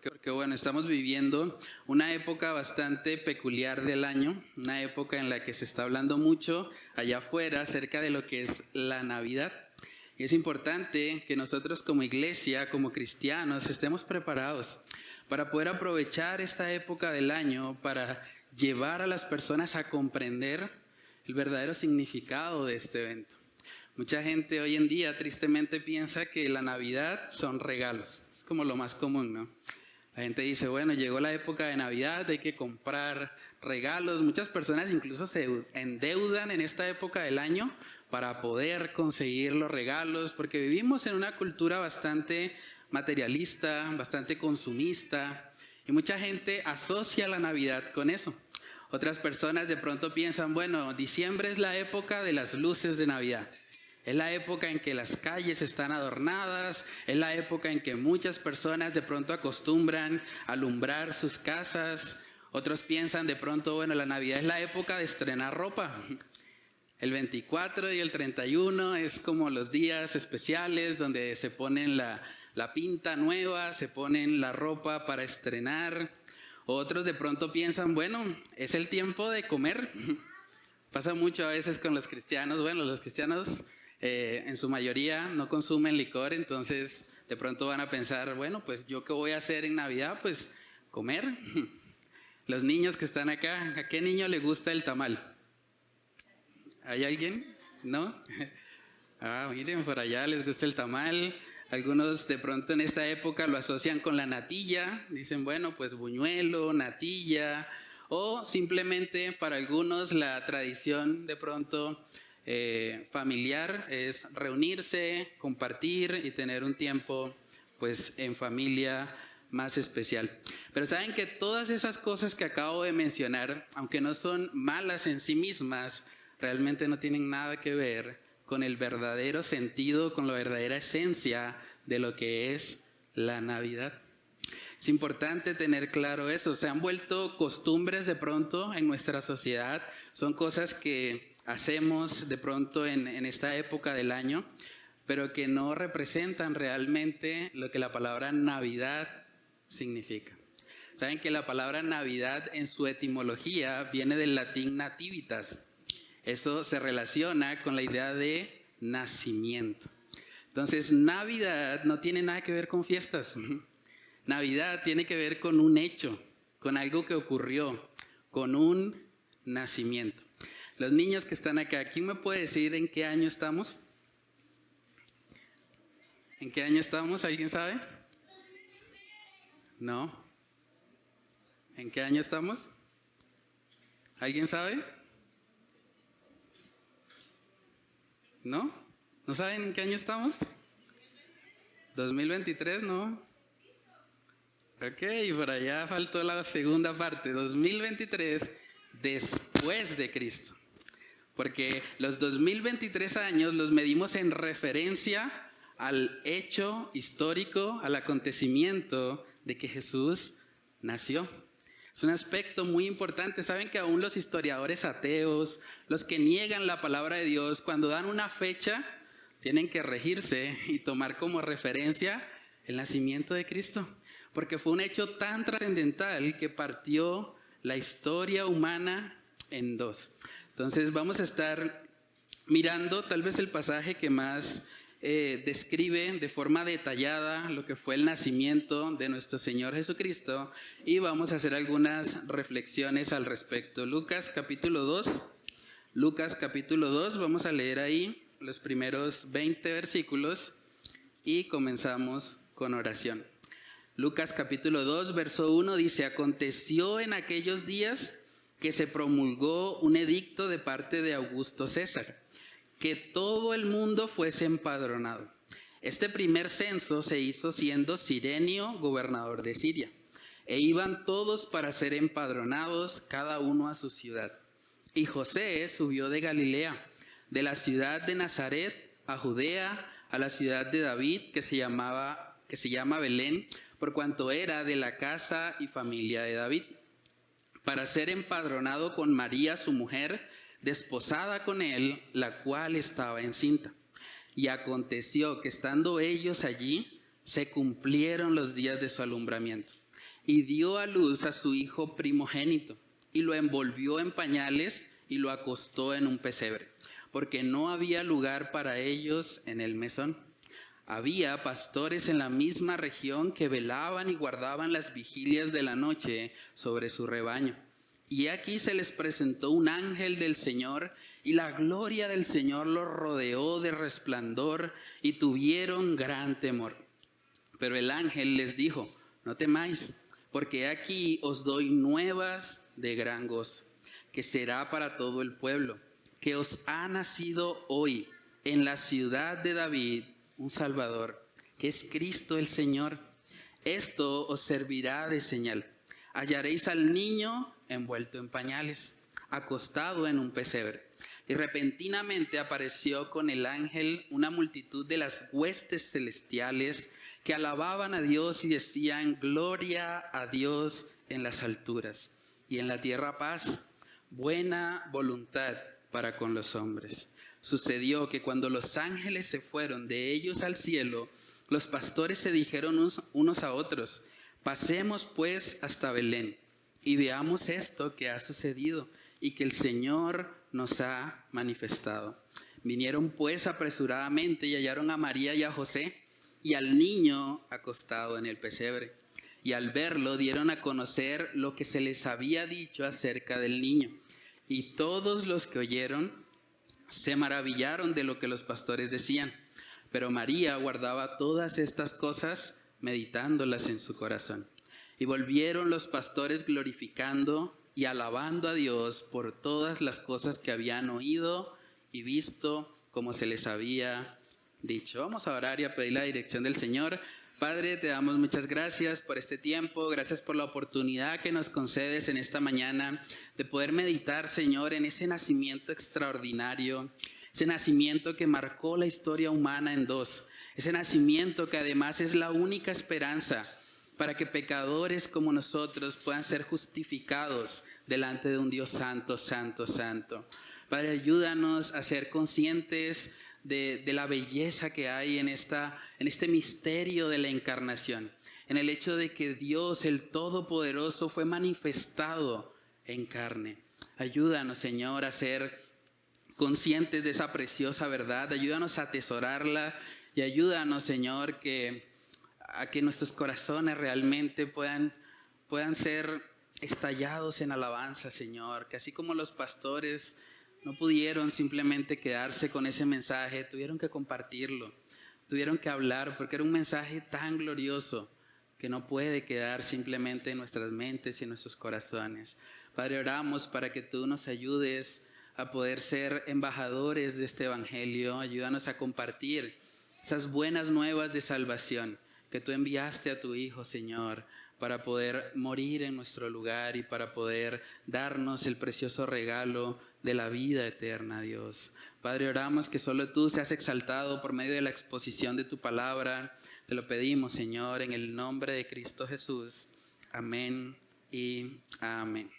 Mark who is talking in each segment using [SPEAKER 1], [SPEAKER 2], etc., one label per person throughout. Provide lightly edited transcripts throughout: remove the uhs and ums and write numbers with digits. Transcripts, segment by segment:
[SPEAKER 1] porque bueno, estamos viviendo una época bastante peculiar del año, una época en la que se está hablando mucho allá afuera acerca de lo que es la Navidad. Y es importante que nosotros como iglesia, como cristianos, estemos preparados para poder aprovechar esta época del año para llevar a las personas a comprender el verdadero significado de este evento. Mucha gente hoy en día tristemente piensa que la Navidad son regalos. Es como lo más común, ¿no? La gente dice, bueno, llegó la época de Navidad, hay que comprar regalos. Muchas personas incluso se endeudan en esta época del año para poder conseguir los regalos, porque vivimos en una cultura bastante materialista, bastante consumista, y mucha gente asocia la Navidad con eso. Otras personas de pronto piensan, bueno, diciembre es la época de las luces de Navidad. Es la época en que las calles están adornadas, es la época en que muchas personas de pronto acostumbran a alumbrar sus casas. Otros piensan de pronto, bueno, la Navidad es la época de estrenar ropa. El 24 y el 31 es como los días especiales donde se ponen la pinta nueva, se ponen la ropa para estrenar. Otros de pronto piensan, bueno, es el tiempo de comer. Pasa mucho a veces con los cristianos. Bueno, los cristianos en su mayoría no consumen licor, entonces de pronto van a pensar, bueno, pues yo qué voy a hacer en Navidad, pues comer. Los niños que están acá, ¿a qué niño le gusta el tamal? ¿Hay alguien? ¿No? Miren, por allá les gusta el tamal. Algunos de pronto en esta época lo asocian con la natilla, dicen, bueno, pues buñuelo, natilla, o simplemente para algunos la tradición de pronto familiar es reunirse, compartir y tener un tiempo pues en familia más especial. Pero saben que todas esas cosas que acabo de mencionar, aunque no son malas en sí mismas, realmente no tienen nada que ver con el verdadero sentido, con la verdadera esencia de lo que es la Navidad. Es importante tener claro eso. Se han vuelto costumbres de pronto en nuestra sociedad. Son cosas que hacemos de pronto en esta época del año, pero que no representan realmente lo que la palabra Navidad significa. Saben que la palabra Navidad en su etimología viene del latín nativitas. Eso se relaciona con la idea de nacimiento. Entonces, Navidad no tiene nada que ver con fiestas. Navidad tiene que ver con un hecho, con algo que ocurrió, con un nacimiento. Los niños que están acá, ¿quién me puede decir en qué año estamos? ¿En qué año estamos? ¿Alguien sabe? ¿No? ¿En qué año estamos? ¿Alguien sabe? ¿No? ¿No saben en qué año estamos? 2023, ¿no? Ok, por allá faltó la segunda parte. 2023 después de Cristo. Porque los 2023 años los medimos en referencia al hecho histórico, al acontecimiento de que Jesús nació. Es un aspecto muy importante. Saben que aún los historiadores ateos, los que niegan la palabra de Dios, cuando dan una fecha, tienen que regirse y tomar como referencia el nacimiento de Cristo. Porque fue un hecho tan trascendental que partió la historia humana en dos. Entonces vamos a estar mirando tal vez el pasaje que más describe de forma detallada lo que fue el nacimiento de nuestro Señor Jesucristo, y vamos a hacer algunas reflexiones al respecto. Lucas capítulo 2, vamos a leer ahí los primeros 20 versículos y comenzamos con oración. Lucas capítulo 2, verso 1 dice: aconteció en aquellos días que se promulgó un edicto de parte de Augusto César, que todo el mundo fuese empadronado. Este primer censo se hizo siendo Cirenio gobernador de Siria, e iban todos para ser empadronados, cada uno a su ciudad. Y José subió de Galilea, de la ciudad de Nazaret a Judea, a la ciudad de David, que se llama Belén, por cuanto era de la casa y familia de David, para ser empadronado con María su mujer, desposada con él, la cual estaba encinta. Y aconteció que estando ellos allí, se cumplieron los días de su alumbramiento. y dio a luz a su hijo primogénito, y lo envolvió en pañales y lo acostó en un pesebre, porque no había lugar para ellos en el mesón. Había pastores en la misma región que velaban y guardaban las vigilias de la noche sobre su rebaño. Y aquí se les presentó un ángel del Señor, y la gloria del Señor los rodeó de resplandor, y tuvieron gran temor. Pero el ángel les dijo: no temáis, porque aquí os doy nuevas de gran gozo, que será para todo el pueblo, que os ha nacido hoy en la ciudad de David un Salvador, que es Cristo el Señor. Esto os servirá de señal. Hallaréis al niño envuelto en pañales, acostado en un pesebre. Y repentinamente apareció con el ángel una multitud de las huestes celestiales que alababan a Dios y decían: gloria a Dios en las alturas, y en la tierra paz, buena voluntad para con los hombres. Sucedió que cuando los ángeles se fueron de ellos al cielo, los pastores se dijeron unos a otros: pasemos pues hasta Belén y veamos esto que ha sucedido y que el Señor nos ha manifestado. Vinieron pues apresuradamente y hallaron a María y a José y al niño acostado en el pesebre. Y al verlo dieron a conocer lo que se les había dicho acerca del niño. Y todos los que oyeron se maravillaron de lo que los pastores decían. Pero María guardaba todas estas cosas, meditándolas en su corazón. Y volvieron los pastores glorificando y alabando a Dios por todas las cosas que habían oído y visto, como se les había dicho. Vamos a orar y a pedir la dirección del Señor. Padre, te damos muchas gracias por este tiempo, gracias por la oportunidad que nos concedes en esta mañana de poder meditar, Señor, en ese nacimiento extraordinario, ese nacimiento que marcó la historia humana en dos, ese nacimiento que además es la única esperanza para que pecadores como nosotros puedan ser justificados delante de un Dios santo, santo, santo. Padre, ayúdanos a ser conscientes de la belleza que hay en este misterio de la encarnación, en el hecho de que Dios, el Todopoderoso, fue manifestado en carne. Ayúdanos, Señor, a ser conscientes de esa preciosa verdad. Ayúdanos a atesorarla y ayúdanos, Señor, a que nuestros corazones realmente puedan ser estallados en alabanza, Señor. Que así como los pastores no pudieron simplemente quedarse con ese mensaje, tuvieron que compartirlo, tuvieron que hablar, porque era un mensaje tan glorioso que no puede quedar simplemente en nuestras mentes y en nuestros corazones. Padre, oramos para que tú nos ayudes a poder ser embajadores de este evangelio. Ayúdanos a compartir esas buenas nuevas de salvación que tú enviaste a tu Hijo, Señor, para poder morir en nuestro lugar y para poder darnos el precioso regalo de la vida eterna, Dios. Padre, oramos que solo tú seas exaltado por medio de la exposición de tu palabra. Te lo pedimos, Señor, en el nombre de Cristo Jesús. Amén y amén.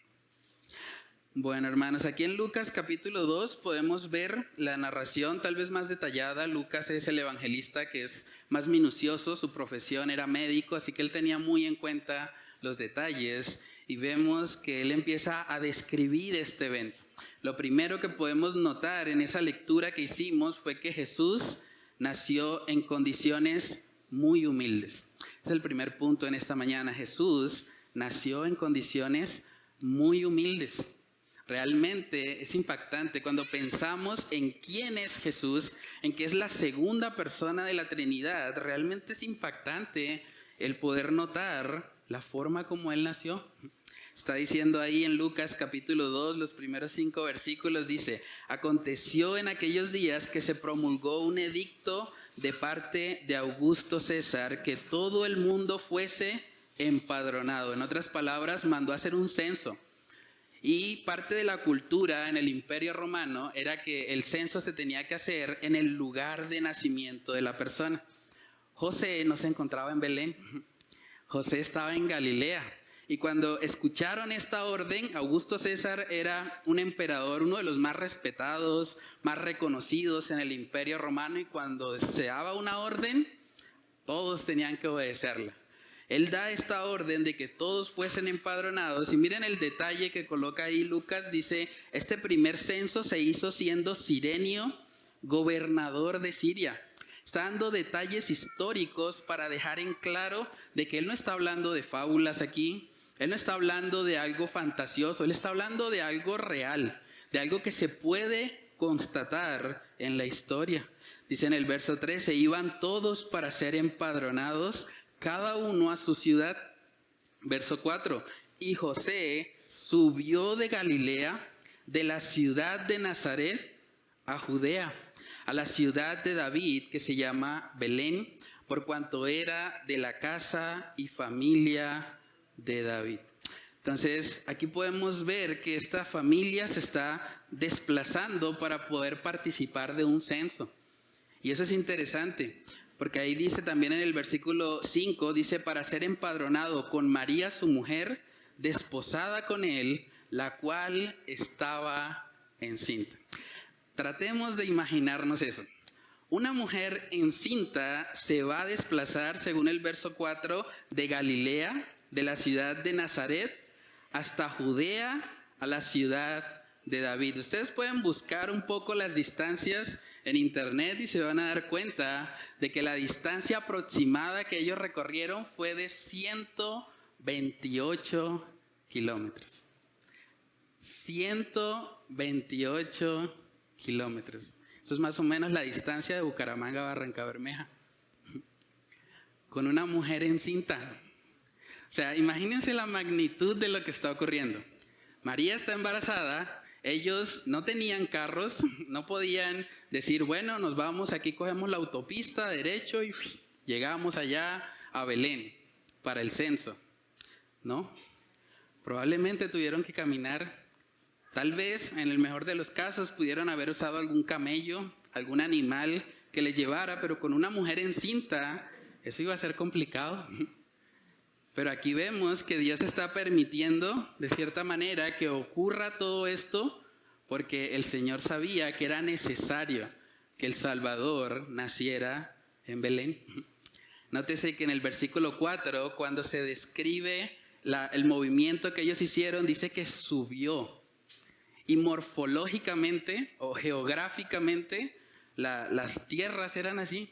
[SPEAKER 1] Bueno, hermanos, aquí en Lucas capítulo 2 podemos ver la narración tal vez más detallada. Lucas es el evangelista que es más minucioso, su profesión era médico, así que él tenía muy en cuenta los detalles y vemos que él empieza a describir este evento. Lo primero que podemos notar en esa lectura que hicimos fue que Jesús nació en condiciones muy humildes. Ese es el primer punto en esta mañana. Jesús nació en condiciones muy humildes. Realmente es impactante cuando pensamos en quién es Jesús, en que es la segunda persona de la Trinidad. Realmente es impactante el poder notar la forma como Él nació. Está diciendo ahí en Lucas capítulo 2, los primeros 5 versículos, dice: aconteció en aquellos días que se promulgó un edicto de parte de Augusto César que todo el mundo fuese empadronado. En otras palabras, mandó a hacer un censo. Y parte de la cultura en el Imperio Romano era que el censo se tenía que hacer en el lugar de nacimiento de la persona. José no se encontraba en Belén, José estaba en Galilea. Y cuando escucharon esta orden, Augusto César era un emperador, uno de los más respetados, más reconocidos en el Imperio Romano, y cuando se daba una orden, todos tenían que obedecerla. Él da esta orden de que todos fuesen empadronados. Y miren el detalle que coloca ahí Lucas. Dice, este primer censo se hizo siendo Cirenio gobernador de Siria. Está dando detalles históricos para dejar en claro de que él no está hablando de fábulas aquí. Él no está hablando de algo fantasioso. Él está hablando de algo real, de algo que se puede constatar en la historia. Dice en el verso 13, iban todos para ser empadronados, cada uno a su ciudad. Verso 4, y José subió de Galilea, de la ciudad de Nazaret a Judea, a la ciudad de David, que se llama Belén, por cuanto era de la casa y familia de David. Entonces, aquí podemos ver que esta familia se está desplazando para poder participar de un censo. Y eso es interesante, porque ahí dice también en el versículo 5, dice, para ser empadronado con María su mujer, desposada con él, la cual estaba encinta. Tratemos de imaginarnos eso. Una mujer encinta se va a desplazar, según el verso 4, de Galilea, de la ciudad de Nazaret, hasta Judea, a la ciudad de David. Ustedes pueden buscar un poco las distancias en internet y se van a dar cuenta de que la distancia aproximada que ellos recorrieron fue de 128 kilómetros. 128 kilómetros. Eso es más o menos la distancia de Bucaramanga a Barranca Bermeja. Con una mujer encinta. O sea, imagínense la magnitud de lo que está ocurriendo. María está embarazada, ellos no tenían carros, no podían decir, bueno, nos vamos, aquí cogemos la autopista derecho y llegamos allá a Belén para el censo. ¿No? Probablemente tuvieron que caminar. Tal vez, en el mejor de los casos, pudieron haber usado algún camello, algún animal que les llevara, pero con una mujer encinta, eso iba a ser complicado. Pero aquí vemos que Dios está permitiendo, de cierta manera, que ocurra todo esto, porque el Señor sabía que era necesario que el Salvador naciera en Belén. Nótese que en el versículo 4, cuando se describe el movimiento que ellos hicieron, dice que subió. Y morfológicamente o geográficamente, las tierras eran así.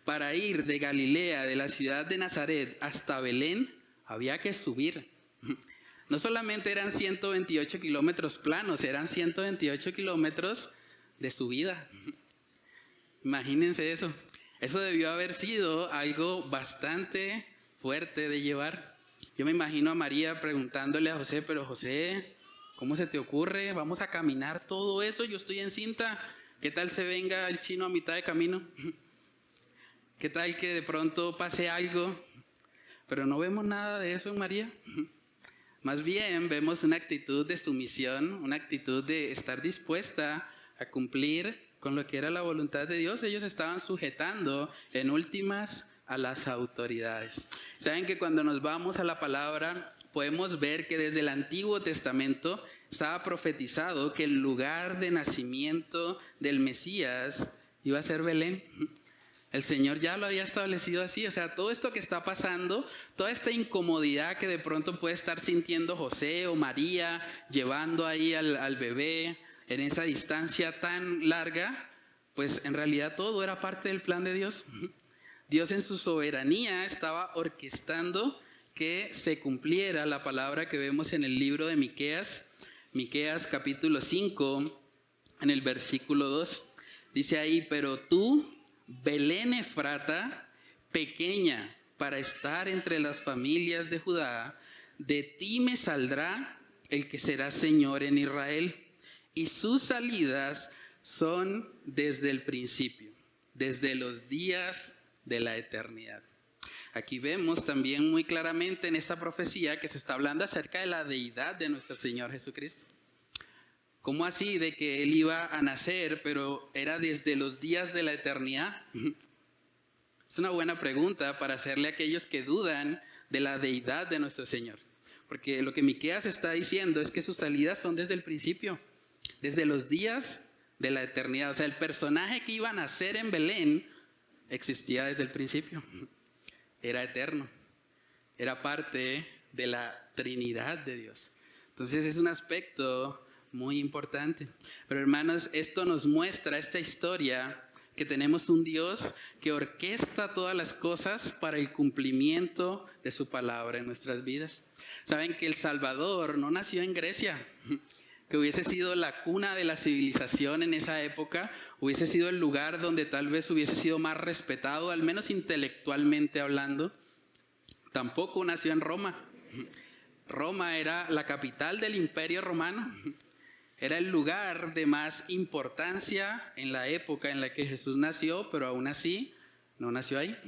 [SPEAKER 1] Para ir de Galilea, de la ciudad de Nazaret, hasta Belén, había que subir. No solamente eran 128 kilómetros planos, eran 128 kilómetros de subida. Imagínense eso. Eso debió haber sido algo bastante fuerte de llevar. Yo me imagino a María preguntándole a José, pero José, ¿cómo se te ocurre? Vamos a caminar todo eso, yo estoy encinta. ¿Qué tal se venga el chino a mitad de camino? ¿Qué tal que de pronto pase algo? Pero no vemos nada de eso en María. Más bien vemos una actitud de sumisión, una actitud de estar dispuesta a cumplir con lo que era la voluntad de Dios. Ellos estaban sujetando en últimas a las autoridades. Saben que cuando nos vamos a la palabra podemos ver que desde el Antiguo Testamento estaba profetizado que el lugar de nacimiento del Mesías iba a ser Belén. El Señor ya lo había establecido así. O sea, todo esto que está pasando, toda esta incomodidad que de pronto puede estar sintiendo José o María, llevando ahí al bebé en esa distancia tan larga, pues en realidad todo era parte del plan de Dios. Dios en su soberanía estaba orquestando que se cumpliera la palabra que vemos en el libro de Miqueas. Miqueas capítulo 5, en el versículo 2. Dice ahí, pero tú, Belén Efrata, pequeña para estar entre las familias de Judá, de ti me saldrá el que será Señor en Israel, y sus salidas son desde el principio, desde los días de la eternidad. Aquí vemos también muy claramente en esta profecía que se está hablando acerca de la deidad de nuestro Señor Jesucristo. ¿Cómo así de que Él iba a nacer, pero era desde los días de la eternidad? Es una buena pregunta para hacerle a aquellos que dudan de la deidad de nuestro Señor. Porque lo que Miqueas está diciendo es que sus salidas son desde el principio, desde los días de la eternidad. O sea, el personaje que iba a nacer en Belén existía desde el principio. Era eterno. era parte de la Trinidad de Dios. Entonces es un aspecto muy importante. Pero hermanos, esto nos muestra, esta historia, que tenemos un Dios que orquesta todas las cosas para el cumplimiento de su palabra en nuestras vidas. Saben que el Salvador no nació en Grecia, que hubiese sido la cuna de la civilización en esa época, hubiese sido el lugar donde tal vez hubiese sido más respetado, al menos intelectualmente hablando. Tampoco nació en Roma. Roma era la capital del Imperio Romano. Era el lugar de más importancia en la época en la que Jesús nació, pero aún así no nació ahí.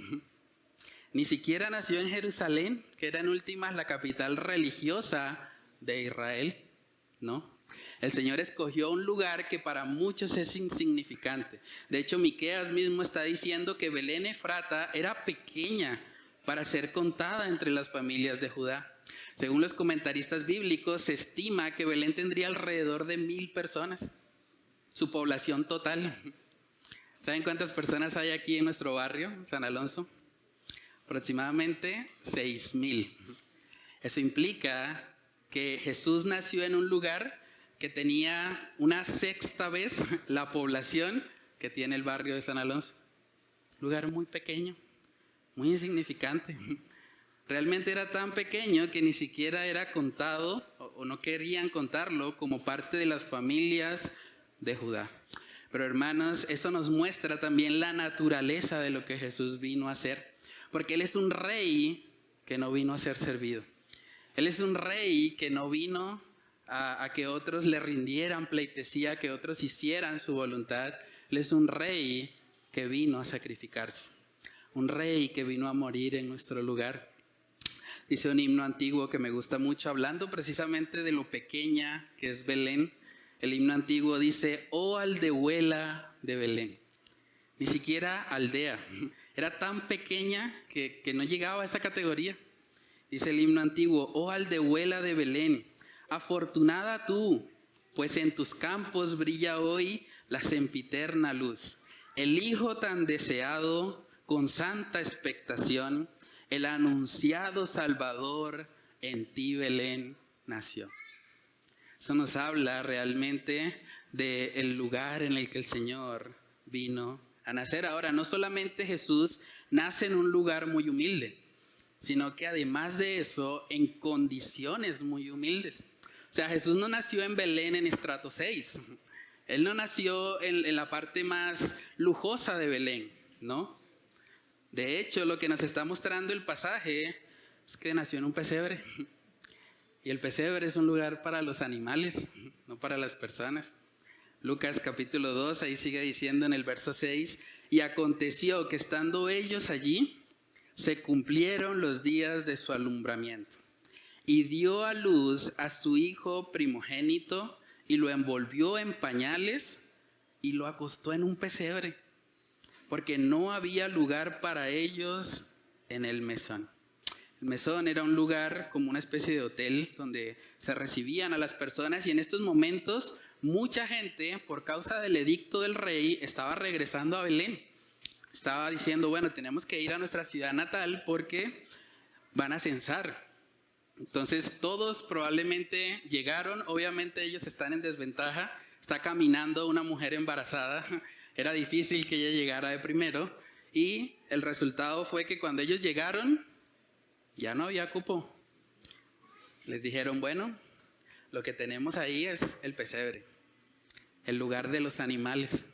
[SPEAKER 1] Ni siquiera nació en Jerusalén, que era en últimas la capital religiosa de Israel, ¿no? El Señor escogió un lugar que para muchos es insignificante. De hecho, Miqueas mismo está diciendo que Belén Efrata era pequeña para ser contada entre las familias de Judá. Según los comentaristas bíblicos, se estima que Belén tendría alrededor de 1,000 personas, su población total. ¿Saben cuántas personas hay aquí en nuestro barrio, San Alonso? Aproximadamente 6,000. Eso implica que Jesús nació en un lugar que tenía una sexta vez la población que tiene el barrio de San Alonso. Un lugar muy pequeño, muy insignificante. Realmente era tan pequeño que ni siquiera era contado o no querían contarlo como parte de las familias de Judá. Pero hermanos, eso nos muestra también la naturaleza de lo que Jesús vino a hacer. Porque Él es un rey que no vino a ser servido. Él es un rey que no vino a que otros le rindieran pleitesía, que otros hicieran su voluntad. Él es un rey que vino a sacrificarse. Un rey que vino a morir en nuestro lugar. Dice un himno antiguo que me gusta mucho, hablando precisamente de lo pequeña que es Belén. El himno antiguo dice, oh aldehuela de Belén. Ni siquiera aldea. Era tan pequeña que no llegaba a esa categoría. Dice el himno antiguo, oh aldehuela de Belén, afortunada tú, pues en tus campos brilla hoy la sempiterna luz. El Hijo tan deseado, con santa expectación, el anunciado Salvador en ti, Belén, nació. Eso nos habla realmente del lugar en el que el Señor vino a nacer. Ahora, no solamente Jesús nace en un lugar muy humilde, sino que además de eso, en condiciones muy humildes. O sea, Jesús no nació en Belén en estrato 6. Él no nació en la parte más lujosa de Belén, ¿no? De hecho, lo que nos está mostrando el pasaje es que nació en un pesebre. Y el pesebre es un lugar para los animales, no para las personas. Lucas capítulo 2, ahí sigue diciendo en el verso 6, y aconteció que estando ellos allí, se cumplieron los días de su alumbramiento. Y dio a luz a su hijo primogénito, y lo envolvió en pañales, y lo acostó en un pesebre, porque no había lugar para ellos en el mesón. El mesón era un lugar como una especie de hotel donde se recibían a las personas, y en estos momentos mucha gente, por causa del edicto del rey, estaba regresando a Belén. Estaba diciendo, bueno, tenemos que ir a nuestra ciudad natal porque van a censar. Entonces todos probablemente llegaron, obviamente ellos están en desventaja, está caminando una mujer embarazada, era difícil que ella llegara de primero, y el resultado fue que cuando ellos llegaron, ya no había cupo. Les dijeron, bueno, lo que tenemos ahí es el pesebre, el lugar de los animales.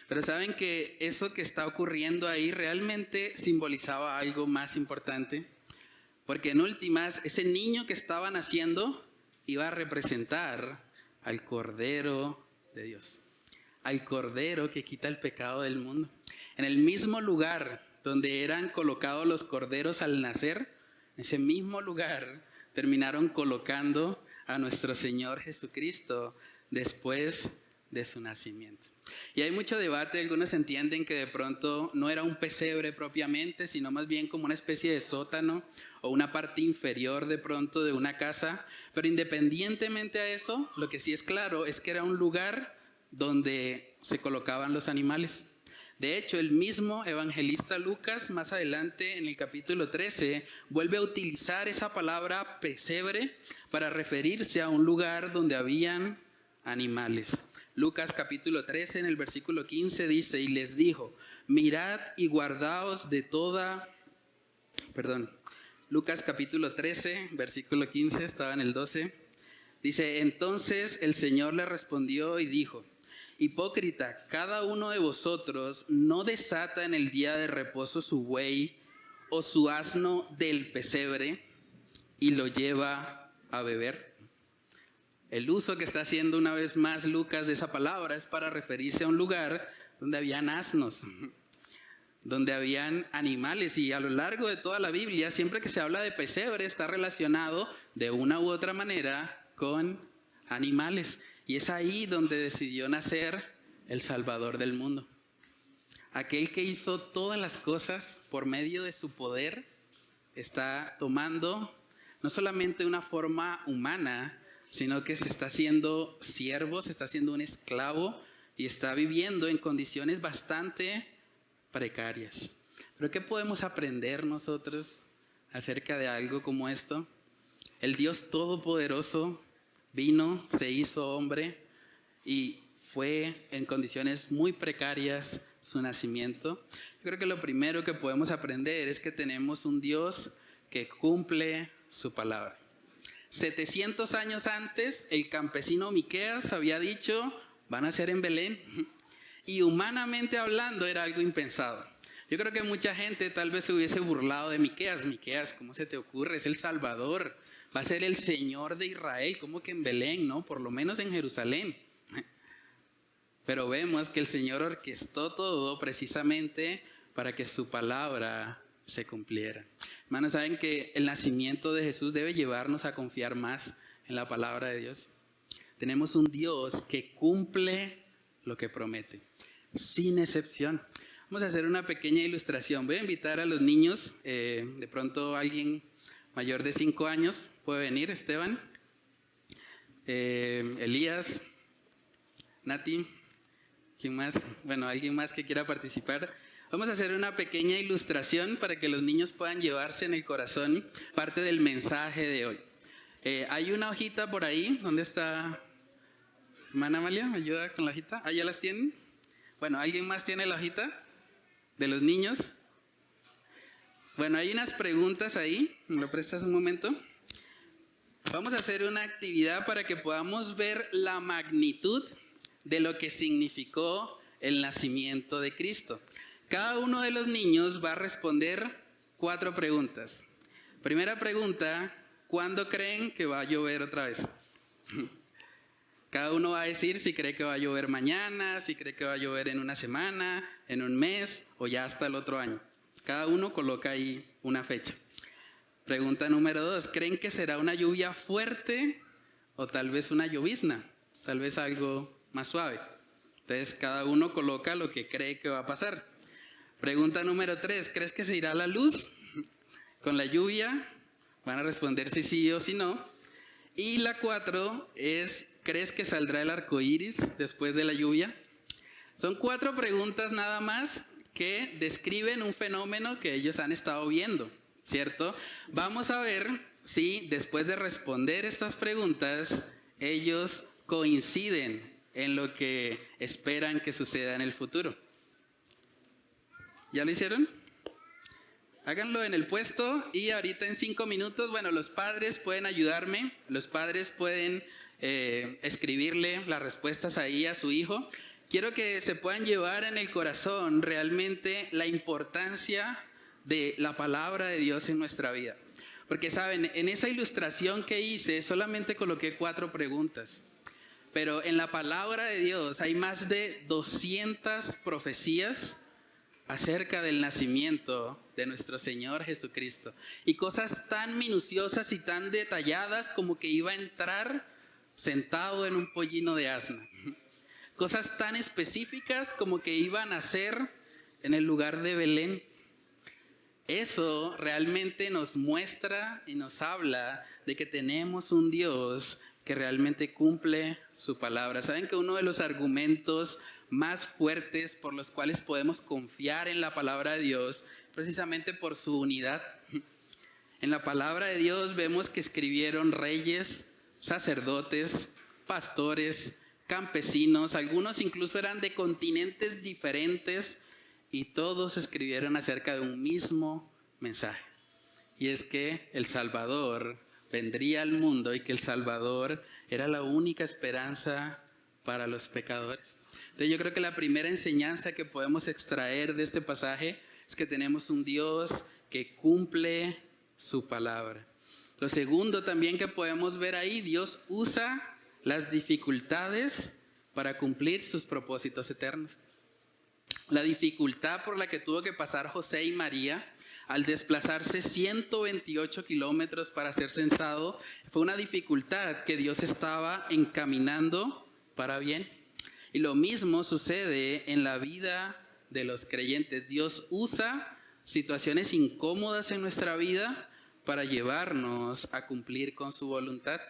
[SPEAKER 1] Pero saben que eso que está ocurriendo ahí realmente simbolizaba algo más importante, porque en últimas ese niño que estaba naciendo iba a representar al Cordero de Dios, al Cordero que quita el pecado del mundo. En el mismo lugar donde eran colocados los corderos al nacer, en ese mismo lugar terminaron colocando a nuestro Señor Jesucristo después de su nacimiento. Y hay mucho debate, algunos entienden que de pronto no era un pesebre propiamente, sino más bien como una especie de sótano o una parte inferior de pronto de una casa. Pero independientemente a eso, lo que sí es claro es que era un lugar donde se colocaban los animales. De hecho, el mismo evangelista Lucas, más adelante en el capítulo 13, vuelve a utilizar esa palabra pesebre para referirse a un lugar donde habían animales. Lucas capítulo 13, en el versículo 15 dice, y les dijo, mirad y guardaos de toda... Lucas capítulo 13, versículo 15, estaba en el 12. Dice, entonces el Señor le respondió y dijo, hipócrita, cada uno de vosotros no desata en el día de reposo su buey o su asno del pesebre y lo lleva a beber. El uso que está haciendo una vez más Lucas de esa palabra es para referirse a un lugar donde habían asnos, donde habían animales, y a lo largo de toda la Biblia, siempre que se habla de pesebre, está relacionado de una u otra manera con animales. Y es ahí donde decidió nacer el Salvador del mundo. Aquel que hizo todas las cosas por medio de su poder, está tomando no solamente una forma humana, sino que se está haciendo siervo, se está haciendo un esclavo y está viviendo en condiciones bastante precarias. Pero ¿qué podemos aprender nosotros acerca de algo como esto? El Dios Todopoderoso vino, se hizo hombre y fue en condiciones muy precarias su nacimiento. Yo creo que lo primero que podemos aprender es que tenemos un Dios que cumple su palabra. 700 años antes, el campesino Miqueas había dicho, van a ser en Belén. Y humanamente hablando era algo impensado. Yo creo que mucha gente tal vez se hubiese burlado de Miqueas. Miqueas, ¿cómo se te ocurre? Es el Salvador. Va a ser el Señor de Israel. ¿Cómo que en Belén? No, por lo menos en Jerusalén. Pero vemos que el Señor orquestó todo precisamente para que su palabra se cumpliera. Hermanos, ¿saben que el nacimiento de Jesús debe llevarnos a confiar más en la palabra de Dios? Tenemos un Dios que cumple lo que promete, sin excepción. Vamos a hacer una pequeña ilustración. Voy a invitar a los niños, de pronto alguien mayor de 5 años puede venir, Esteban, Elías, Nati, ¿quién más? Bueno, alguien más que quiera participar. Vamos a hacer una pequeña ilustración para que los niños puedan llevarse en el corazón parte del mensaje de hoy. Hay una hojita por ahí, ¿dónde está? Hermana Amalia, ¿me ayuda con la hojita? ¿Ah, ya las tienen? Bueno, ¿alguien más tiene la hojita de los niños? Bueno, hay unas preguntas ahí. ¿Me lo prestas un momento? Vamos a hacer una actividad para que podamos ver la magnitud de lo que significó el nacimiento de Cristo. Cada uno de los niños va a responder 4 preguntas. Primera pregunta, ¿cuándo creen que va a llover otra vez? Cada uno va a decir si cree que va a llover mañana, si cree que va a llover en una semana, en un mes o ya hasta el otro año. Cada uno coloca ahí una fecha. Pregunta número 2, ¿creen que será una lluvia fuerte o tal vez una llovizna? Tal vez algo más suave. Entonces cada uno coloca lo que cree que va a pasar. Pregunta número 3, ¿crees que se irá la luz con la lluvia? Van a responder si sí o si no. Y la 4 es, ¿crees que saldrá el arco iris después de la lluvia? Son 4 preguntas nada más que describen un fenómeno que ellos han estado viendo, ¿cierto? Vamos a ver si después de responder estas preguntas, ellos coinciden en lo que esperan que suceda en el futuro. ¿Ya lo hicieron? Háganlo en el puesto y ahorita en 5 minutos, bueno, los padres pueden ayudarme, los padres pueden escribirle las respuestas ahí a su hijo. Quiero que se puedan llevar en el corazón realmente la importancia de la palabra de Dios en nuestra vida. Porque saben, en esa ilustración que hice solamente coloqué 4 preguntas. Pero en la palabra de Dios hay más de 200 profecías acerca del nacimiento de nuestro Señor Jesucristo. Y cosas tan minuciosas y tan detalladas como que iba a entrar sentado en un pollino de asna. Cosas tan específicas como que iba a nacer en el lugar de Belén. Eso realmente nos muestra y nos habla de que tenemos un Dios que realmente cumple su palabra. ¿Saben que uno de los argumentos más fuertes por los cuales podemos confiar en la palabra de Dios, precisamente por su unidad? En la palabra de Dios vemos que escribieron reyes, sacerdotes, pastores, campesinos, algunos incluso eran de continentes diferentes y todos escribieron acerca de un mismo mensaje. Y es que el Salvador vendría al mundo y que el Salvador era la única esperanza para los pecadores. Entonces yo creo que la primera enseñanza que podemos extraer de este pasaje es que tenemos un Dios que cumple su palabra. Lo segundo también que podemos ver ahí, Dios usa las dificultades para cumplir sus propósitos eternos. La dificultad por la que tuvo que pasar José y María al desplazarse 128 kilómetros para ser censado fue una dificultad que Dios estaba encaminando para bien. Y lo mismo sucede en la vida de los creyentes. Dios usa situaciones incómodas en nuestra vida para llevarnos a cumplir con su voluntad.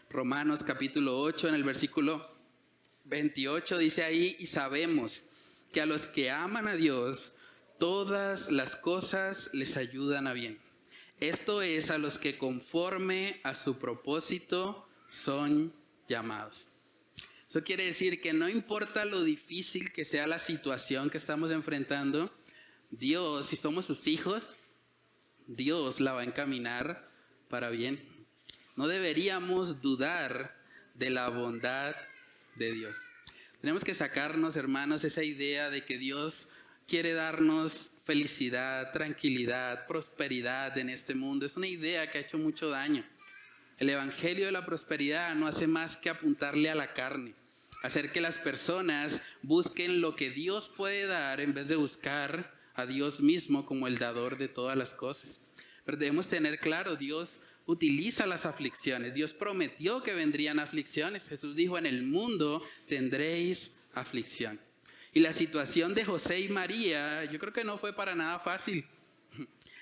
[SPEAKER 1] Romanos capítulo 8 en el versículo 28 dice ahí: y sabemos que a los que aman a Dios, todas las cosas les ayudan a bien. Esto es, a los que conforme a su propósito son llamados. Eso quiere decir que no importa lo difícil que sea la situación que estamos enfrentando, Dios, si somos sus hijos, Dios la va a encaminar para bien. No deberíamos dudar de la bondad de Dios. Tenemos que sacarnos, hermanos, esa idea de que Dios quiere darnos felicidad, tranquilidad, prosperidad en este mundo. Es una idea que ha hecho mucho daño. El evangelio de la prosperidad no hace más que apuntarle a la carne, hacer que las personas busquen lo que Dios puede dar en vez de buscar a Dios mismo como el dador de todas las cosas. Pero debemos tener claro, Dios utiliza las aflicciones. Dios prometió que vendrían aflicciones. Jesús dijo: en el mundo tendréis aflicción. Y la situación de José y María, yo creo que no fue para nada fácil.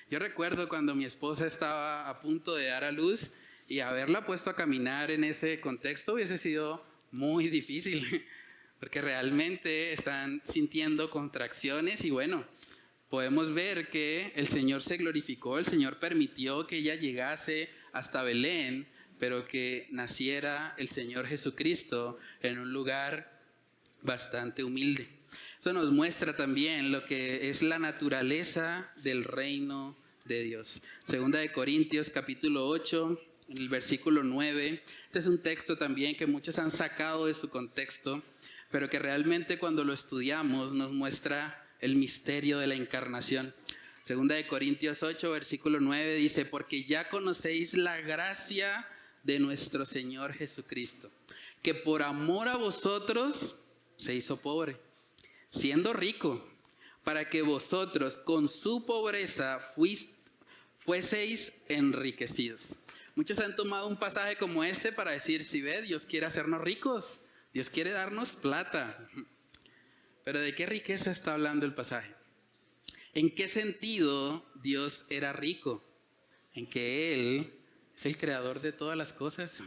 [SPEAKER 1] Yo recuerdo cuando mi esposa estaba a punto de dar a luz, y haberla puesto a caminar en ese contexto hubiese sido muy difícil, porque realmente están sintiendo contracciones y bueno, podemos ver que el Señor se glorificó, el Señor permitió que ella llegase hasta Belén, pero que naciera el Señor Jesucristo en un lugar bastante humilde. Eso nos muestra también lo que es la naturaleza del reino de Dios. Segunda de Corintios capítulo 8, en el versículo 9. Este es un texto también que muchos han sacado de su contexto, pero que realmente cuando lo estudiamos nos muestra el misterio de la encarnación. Segunda de Corintios 8, versículo 9 dice: porque ya conocéis la gracia de nuestro Señor Jesucristo, que por amor a vosotros se hizo pobre, siendo rico, para que vosotros con su pobreza fueseis enriquecidos. Muchos han tomado un pasaje como este para decir: si ve, Dios quiere hacernos ricos, Dios quiere darnos plata. Pero ¿de qué riqueza está hablando el pasaje? ¿En qué sentido Dios era rico? En que Él es el creador de todas las cosas.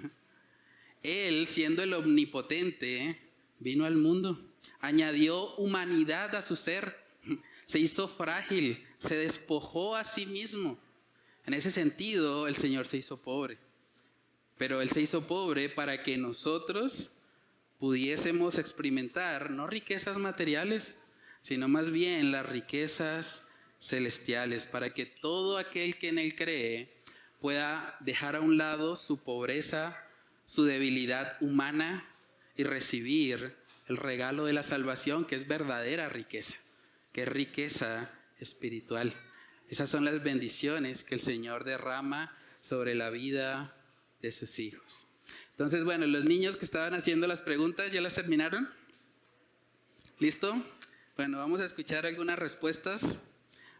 [SPEAKER 1] Él, siendo el omnipotente, vino al mundo, añadió humanidad a su ser, se hizo frágil, se despojó a sí mismo. En ese sentido, el Señor se hizo pobre. Pero Él se hizo pobre para que nosotros pudiésemos experimentar no riquezas materiales, sino más bien las riquezas celestiales, para que todo aquel que en Él cree pueda dejar a un lado su pobreza, su debilidad humana y recibir el regalo de la salvación, que es verdadera riqueza, que es riqueza espiritual. Esas son las bendiciones que el Señor derrama sobre la vida de sus hijos. Entonces, bueno, los niños que estaban haciendo las preguntas, ¿ya las terminaron? ¿Listo? Bueno, vamos a escuchar algunas respuestas.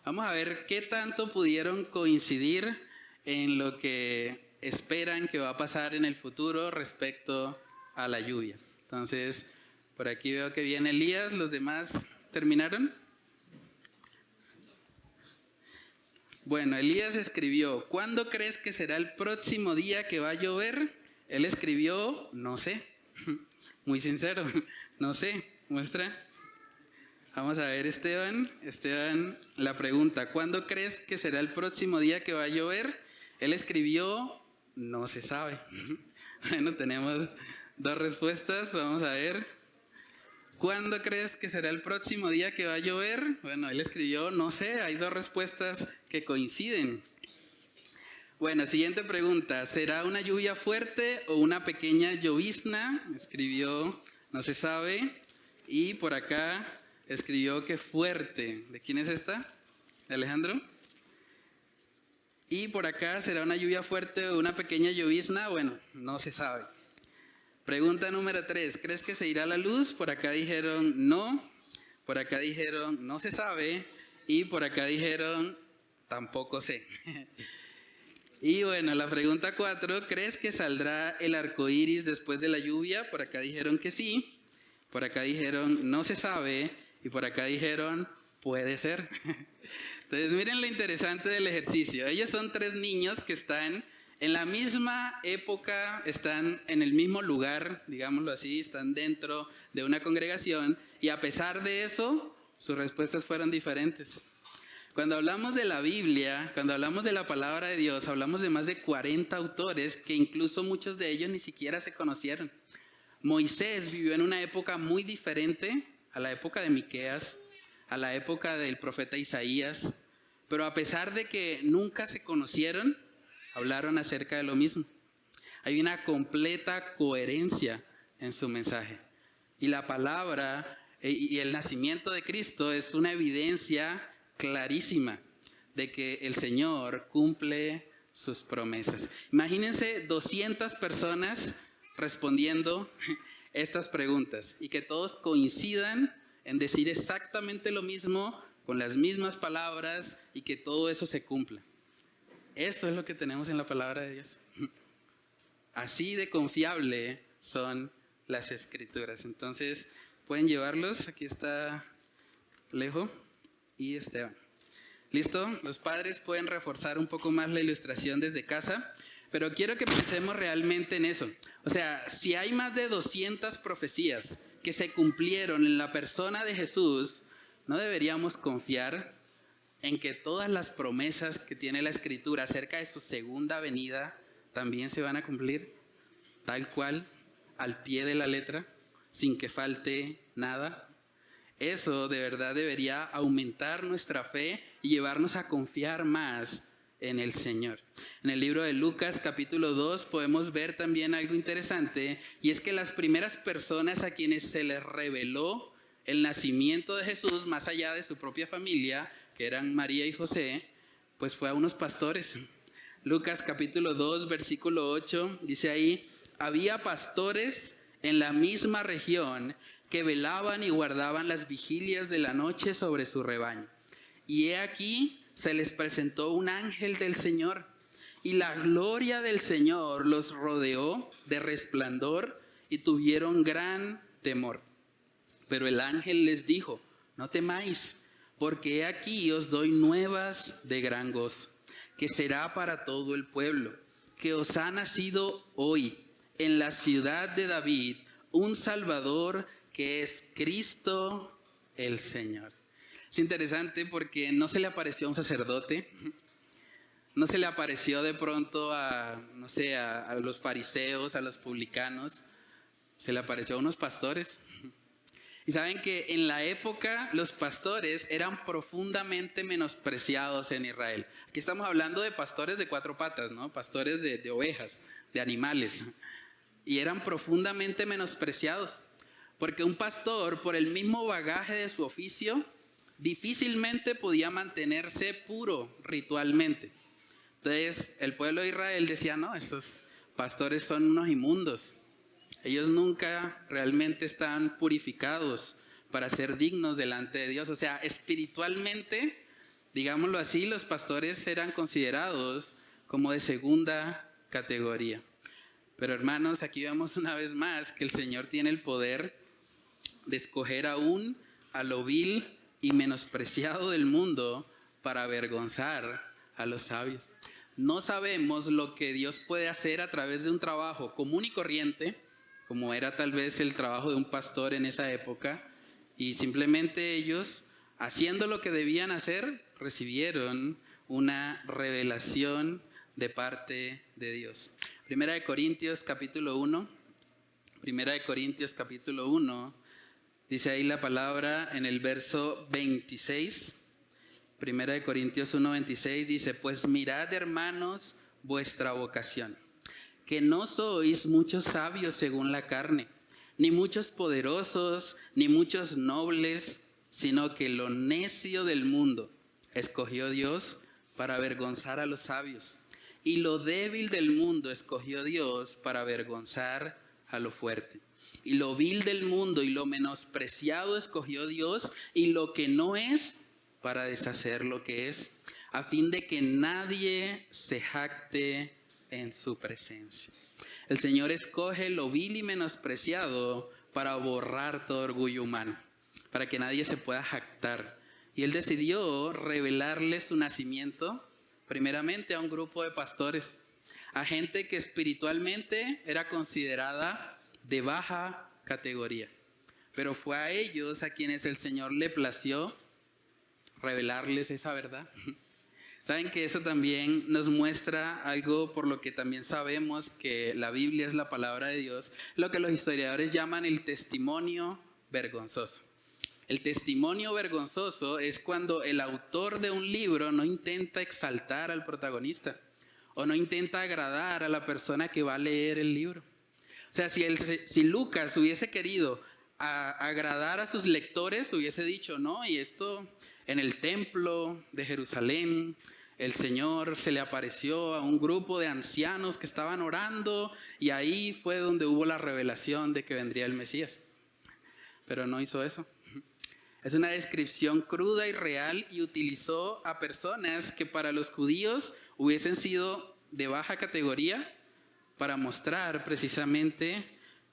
[SPEAKER 1] Vamos a ver qué tanto pudieron coincidir en lo que esperan que va a pasar en el futuro respecto a la lluvia. Entonces, por aquí veo que viene Elías. ¿Los demás terminaron? Bueno, Elías escribió: ¿cuándo crees que será el próximo día que va a llover? Él escribió, no sé. Muy sincero, no sé. Muestra. Vamos a ver, Esteban, la pregunta, ¿cuándo crees que será el próximo día que va a llover? Él escribió, no se sabe. Bueno, tenemos dos respuestas, vamos a ver. ¿Cuándo crees que será el próximo día que va a llover? Bueno, él escribió, no sé, hay dos respuestas que coinciden. Bueno, siguiente pregunta, ¿será una lluvia fuerte o una pequeña llovizna? Escribió, no se sabe. Y por acá escribió que fuerte. ¿De quién es esta? ¿De Alejandro? Y por acá, ¿será una lluvia fuerte o una pequeña llovizna? Bueno, no se sabe. Pregunta número 3. ¿Crees que se irá la luz? Por acá dijeron no. Por acá dijeron no se sabe. Y por acá dijeron tampoco sé. Y bueno, la pregunta 4. ¿Crees que saldrá el arco iris después de la lluvia? Por acá dijeron que sí. Por acá dijeron no se sabe. Y por acá dijeron puede ser. Entonces miren lo interesante del ejercicio. Ellos son 3 niños que están en la misma época, están en el mismo lugar, digámoslo así, están dentro de una congregación y a pesar de eso, sus respuestas fueron diferentes. Cuando hablamos de la Biblia, cuando hablamos de la palabra de Dios, hablamos de más de 40 autores que incluso muchos de ellos ni siquiera se conocieron. Moisés vivió en una época muy diferente a la época de Miqueas, a la época del profeta Isaías, pero a pesar de que nunca se conocieron, hablaron acerca de lo mismo. Hay una completa coherencia en su mensaje. Y la palabra y el nacimiento de Cristo es una evidencia clarísima de que el Señor cumple sus promesas. Imagínense 200 personas respondiendo estas preguntas y que todos coincidan en decir exactamente lo mismo, con las mismas palabras y que todo eso se cumpla. Eso es lo que tenemos en la palabra de Dios. Así de confiable son las escrituras. Entonces, pueden llevarlos. Aquí está Alejo y Esteban. ¿Listo? Los padres pueden reforzar un poco más la ilustración desde casa, pero quiero que pensemos realmente en eso. O sea, si hay más de 200 profecías que se cumplieron en la persona de Jesús, ¿no deberíamos confiar en que todas las promesas que tiene la Escritura acerca de su segunda venida también se van a cumplir? Tal cual, al pie de la letra, sin que falte nada. Eso de verdad debería aumentar nuestra fe y llevarnos a confiar más en el Señor. En el libro de Lucas capítulo 2 podemos ver también algo interesante, y es que las primeras personas a quienes se les reveló el nacimiento de Jesús, más allá de su propia familia, que eran María y José, pues fue a unos pastores. Lucas capítulo 2 versículo 8 dice ahí: había pastores en la misma región que velaban y guardaban las vigilias de la noche sobre su rebaño. Y he aquí se les presentó un ángel del Señor, y la gloria del Señor los rodeó de resplandor y tuvieron gran temor. Pero el ángel les dijo: no temáis, porque he aquí os doy nuevas de gran gozo, que será para todo el pueblo, que os ha nacido hoy en la ciudad de David un Salvador, que es Cristo el Señor. Es interesante porque no se le apareció a un sacerdote, no se le apareció de pronto a los fariseos, a los publicanos, se le apareció a unos pastores. Y saben que en la época los pastores eran profundamente menospreciados en Israel. Aquí estamos hablando de pastores de 4 patas, ¿no? Pastores de ovejas, de animales. Y eran profundamente menospreciados. Porque un pastor, por el mismo bagaje de su oficio, difícilmente podía mantenerse puro ritualmente. Entonces el pueblo de Israel decía: no, esos pastores son unos inmundos. Ellos nunca realmente están purificados para ser dignos delante de Dios. O sea, espiritualmente, digámoslo así, los pastores eran considerados como de segunda categoría. Pero hermanos, aquí vemos una vez más que el Señor tiene el poder de escoger aún a lo vil y menospreciado del mundo para avergonzar a los sabios. no sabemos lo que Dios puede hacer a través de un trabajo común y corriente, como era tal vez el trabajo de un pastor en esa época, y simplemente ellos, haciendo lo que debían hacer, recibieron una revelación de parte de Dios. Primera de Corintios capítulo 1, dice ahí la palabra en el verso 26. Primera de Corintios 1:26 dice: pues mirad, hermanos, vuestra vocación, que no sois muchos sabios según la carne, ni muchos poderosos, ni muchos nobles, sino que lo necio del mundo escogió Dios para avergonzar a los sabios, y lo débil del mundo escogió Dios para avergonzar a lo fuerte. Y lo vil del mundo y lo menospreciado escogió Dios, y lo que no es, para deshacer lo que es, a fin de que nadie se jacte en su presencia. El Señor escoge lo vil y menospreciado para borrar todo orgullo humano, para que nadie se pueda jactar. Y Él decidió revelarle su nacimiento primeramente a un grupo de pastores, a gente que espiritualmente era considerada de baja categoría. Pero fue a ellos a quienes el Señor le plació revelarles esa verdad. Saben que eso también nos muestra algo por lo que también sabemos que la Biblia es la palabra de Dios, lo que los historiadores llaman el testimonio vergonzoso. El testimonio vergonzoso es cuando el autor de un libro no intenta exaltar al protagonista o no intenta agradar a la persona que va a leer el libro. O sea, si Lucas hubiese querido agradar a sus lectores, hubiese dicho, no, y esto en el templo de Jerusalén, el Señor se le apareció a un grupo de ancianos que estaban orando y ahí fue donde hubo la revelación de que vendría el Mesías. Pero no hizo eso. Es una descripción cruda y real y utilizó a personas que para los judíos hubiesen sido de baja categoría para mostrar precisamente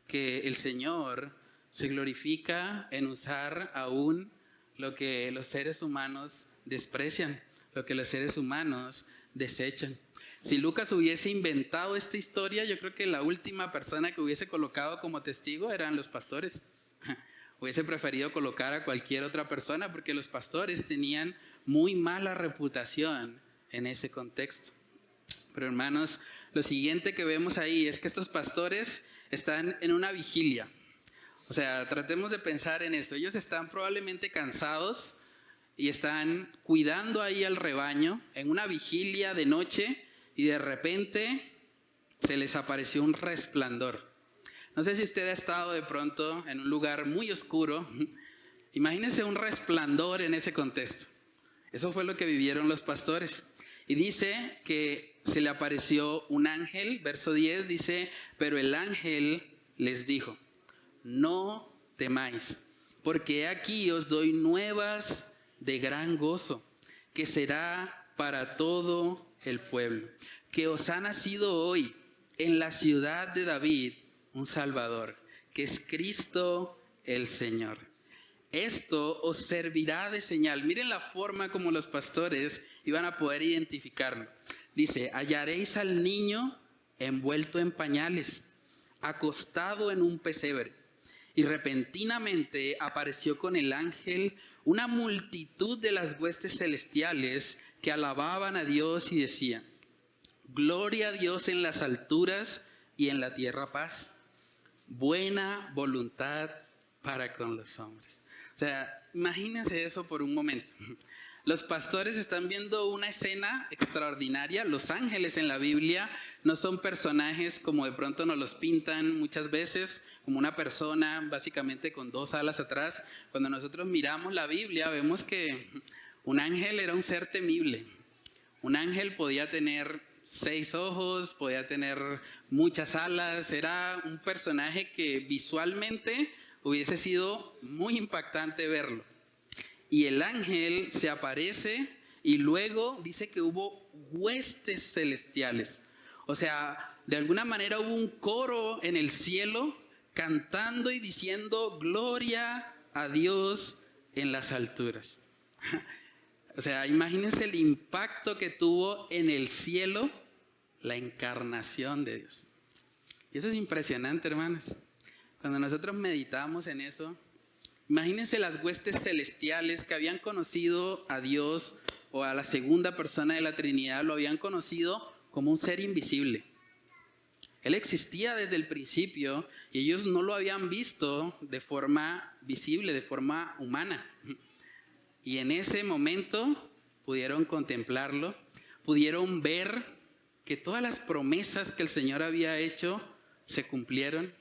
[SPEAKER 1] que el Señor se glorifica en usar aún lo que los seres humanos desprecian, lo que los seres humanos desechan. Si Lucas hubiese inventado esta historia, yo creo que la última persona que hubiese colocado como testigo eran los pastores. Hubiese preferido colocar a cualquier otra persona porque los pastores tenían muy mala reputación en ese contexto. Pero hermanos, lo siguiente que vemos ahí es que estos pastores están en una vigilia. O sea, tratemos de pensar en esto. Ellos están probablemente cansados y están cuidando ahí al rebaño en una vigilia de noche y de repente se les apareció un resplandor. No sé si usted ha estado de pronto en un lugar muy oscuro. Imagínese un resplandor en ese contexto. Eso fue lo que vivieron los pastores. Y dice que se le apareció un ángel, verso 10 dice, pero el ángel les dijo, no temáis, porque aquí os doy nuevas de gran gozo, que será para todo el pueblo, que os ha nacido hoy en la ciudad de David un Salvador, que es Cristo el Señor. Esto os servirá de señal. Miren la forma como los pastores iban a poder identificarlo. Dice, hallaréis al niño envuelto en pañales, acostado en un pesebre. Y repentinamente apareció con el ángel una multitud de las huestes celestiales que alababan a Dios y decían, gloria a Dios en las alturas y en la tierra paz, buena voluntad para con los hombres. O sea, imagínense eso por un momento. Los pastores están viendo una escena extraordinaria. Los ángeles en la Biblia no son personajes como de pronto nos los pintan muchas veces, como una persona básicamente con dos alas atrás. Cuando nosotros miramos la Biblia vemos que un ángel era un ser temible. Un ángel podía tener 6 ojos, podía tener muchas alas. Era un personaje que visualmente hubiese sido muy impactante verlo. Y el ángel se aparece y luego dice que hubo huestes celestiales. O sea, de alguna manera hubo un coro en el cielo cantando y diciendo gloria a Dios en las alturas. O sea, imagínense el impacto que tuvo en el cielo la encarnación de Dios. Y eso es impresionante, hermanos. Cuando nosotros meditamos en eso, imagínense las huestes celestiales que habían conocido a Dios o a la segunda persona de la Trinidad, lo habían conocido como un ser invisible. Él existía desde el principio y ellos no lo habían visto de forma visible, de forma humana. Y en ese momento pudieron contemplarlo, pudieron ver que todas las promesas que el Señor había hecho se cumplieron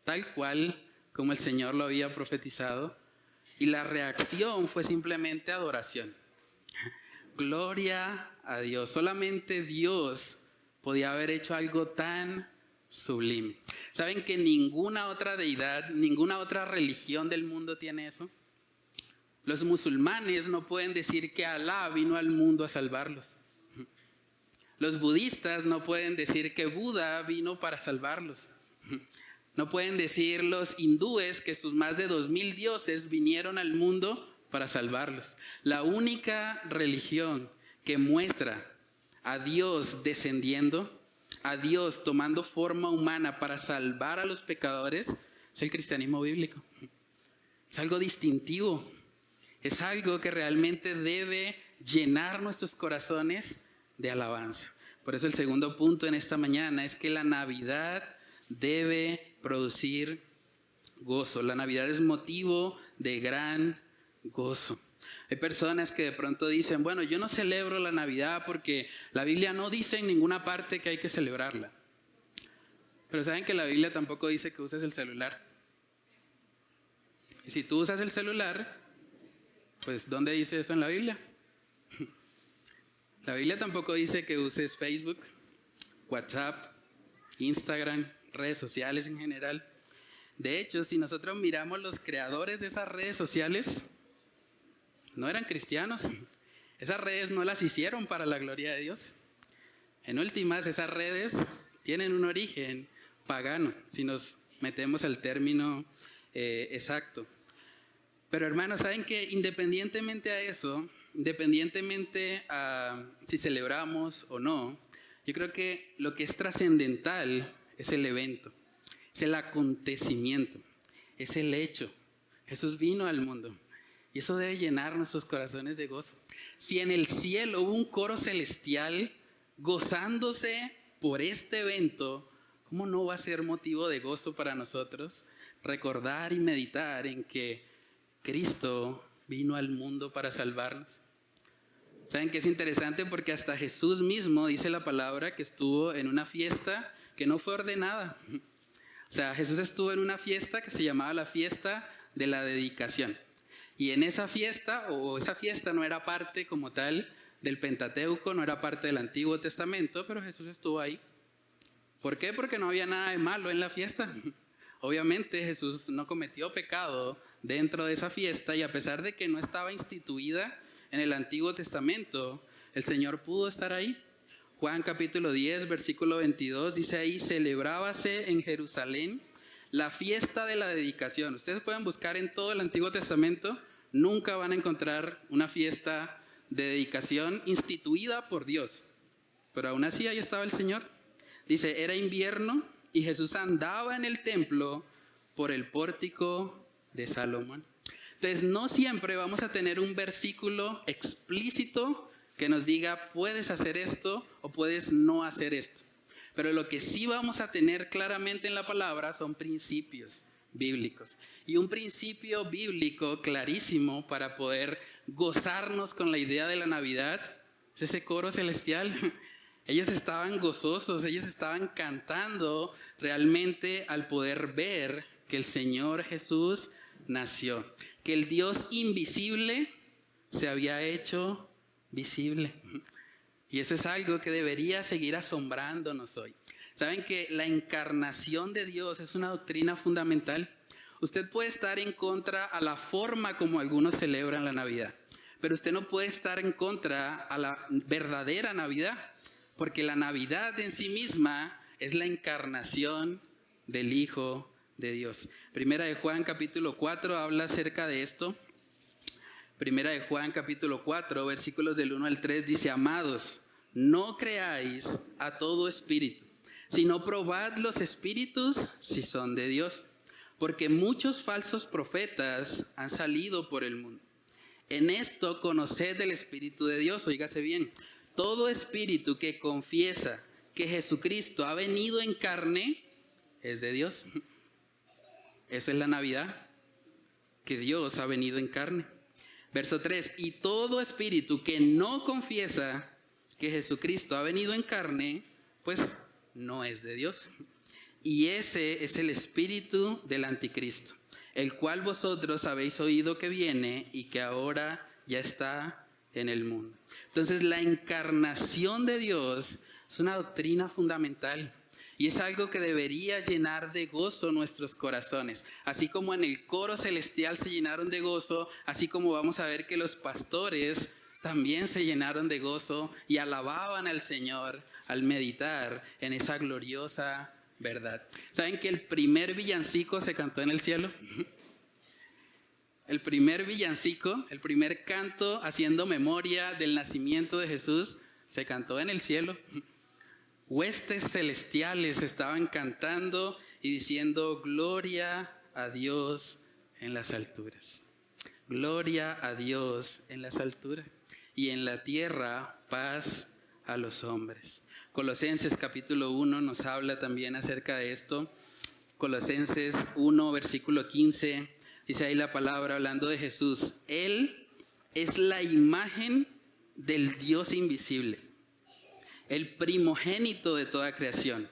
[SPEAKER 1] tal cual como el Señor lo había profetizado. Y la reacción fue simplemente adoración. Gloria a Dios. Solamente Dios podía haber hecho algo tan sublime. ¿Saben que ninguna otra deidad, ninguna otra religión del mundo tiene eso? Los musulmanes no pueden decir que Alá vino al mundo a salvarlos. Los budistas no pueden decir que Buda vino para salvarlos. No pueden decir los hindúes que sus más de 2000 dioses vinieron al mundo para salvarlos. La única religión que muestra a Dios descendiendo, a Dios tomando forma humana para salvar a los pecadores, es el cristianismo bíblico. Es algo distintivo. Es algo que realmente debe llenar nuestros corazones de alabanza. Por eso el segundo punto en esta mañana es que la Navidad debe producir gozo. La Navidad es motivo de gran gozo. Hay personas que de pronto dicen, bueno, yo no celebro la Navidad porque la Biblia no dice en ninguna parte que hay que celebrarla. Pero ¿saben que la Biblia tampoco dice que uses el celular? Y si tú usas el celular, pues ¿dónde dice eso en la Biblia? La Biblia tampoco dice que uses Facebook, WhatsApp, Instagram, redes sociales en general. De hecho, si nosotros miramos los creadores de esas redes sociales, no eran cristianos. Esas redes no las hicieron para la gloria de Dios. En últimas, esas redes tienen un origen pagano, si nos metemos al término exacto. Pero hermanos, ¿saben que independientemente a eso, independientemente a si celebramos o no, yo creo que lo que es trascendental es el evento, es el acontecimiento, es el hecho. Jesús vino al mundo y eso debe llenar nuestros corazones de gozo. Si en el cielo hubo un coro celestial gozándose por este evento, ¿cómo no va a ser motivo de gozo para nosotros recordar y meditar en que Cristo vino al mundo para salvarnos? ¿Saben qué es interesante? Porque hasta Jesús mismo dice la palabra que estuvo en una fiesta que no fue ordenada. O sea, Jesús estuvo en una fiesta que se llamaba la fiesta de la dedicación. Y en esa fiesta, o esa fiesta no era parte como tal del Pentateuco, no era parte del Antiguo Testamento, pero Jesús estuvo ahí. ¿Por qué? Porque no había nada de malo en la fiesta. Obviamente Jesús no cometió pecado dentro de esa fiesta y a pesar de que no estaba instituida en el Antiguo Testamento, el Señor pudo estar ahí. Juan capítulo 10, versículo 22, dice ahí, celebrábase en Jerusalén la fiesta de la dedicación. Ustedes pueden buscar en todo el Antiguo Testamento, nunca van a encontrar una fiesta de dedicación instituida por Dios. Pero aún así ahí estaba el Señor. Dice, era invierno y Jesús andaba en el templo por el pórtico de Salomón. Entonces, no siempre vamos a tener un versículo explícito que nos diga, puedes hacer esto o puedes no hacer esto. Pero lo que sí vamos a tener claramente en la palabra son principios bíblicos. Y un principio bíblico clarísimo para poder gozarnos con la idea de la Navidad es ese coro celestial. Ellos estaban gozosos, ellos estaban cantando realmente al poder ver que el Señor Jesús nació, que el Dios invisible se había hecho visible. Y eso es algo que debería seguir asombrándonos hoy. ¿Saben que la encarnación de Dios es una doctrina fundamental? Usted puede estar en contra a la forma como algunos celebran la Navidad, pero usted no puede estar en contra a la verdadera Navidad, porque la Navidad en sí misma es la encarnación del Hijo de Dios. Primera de Juan capítulo 4 habla acerca de esto. Primera de Juan capítulo 4, versículos del 1 al 3 dice: amados, no creáis a todo espíritu, sino probad los espíritus si son de Dios, porque muchos falsos profetas han salido por el mundo. En esto conoced el Espíritu de Dios. Óigase bien, todo espíritu que confiesa que Jesucristo ha venido en carne es de Dios. Eso es la Navidad, que Dios ha venido en carne. Verso 3, y todo espíritu que no confiesa que Jesucristo ha venido en carne, pues no es de Dios. Y ese es el espíritu del anticristo, el cual vosotros habéis oído que viene y que ahora ya está en el mundo. Entonces, la encarnación de Dios es una doctrina fundamental. Y es algo que debería llenar de gozo nuestros corazones. Así como en el coro celestial se llenaron de gozo, así como vamos a ver que los pastores también se llenaron de gozo y alababan al Señor al meditar en esa gloriosa verdad. ¿Saben que el primer villancico se cantó en el cielo? El primer villancico, el primer canto haciendo memoria del nacimiento de Jesús, se cantó en el cielo. Huestes celestiales estaban cantando y diciendo: gloria a Dios en las alturas. Gloria a Dios en las alturas. Y en la tierra paz a los hombres. Colosenses capítulo 1 nos habla también acerca de esto. Colosenses 1 versículo 15 dice ahí la palabra hablando de Jesús: Él es la imagen del Dios invisible, el primogénito de toda creación,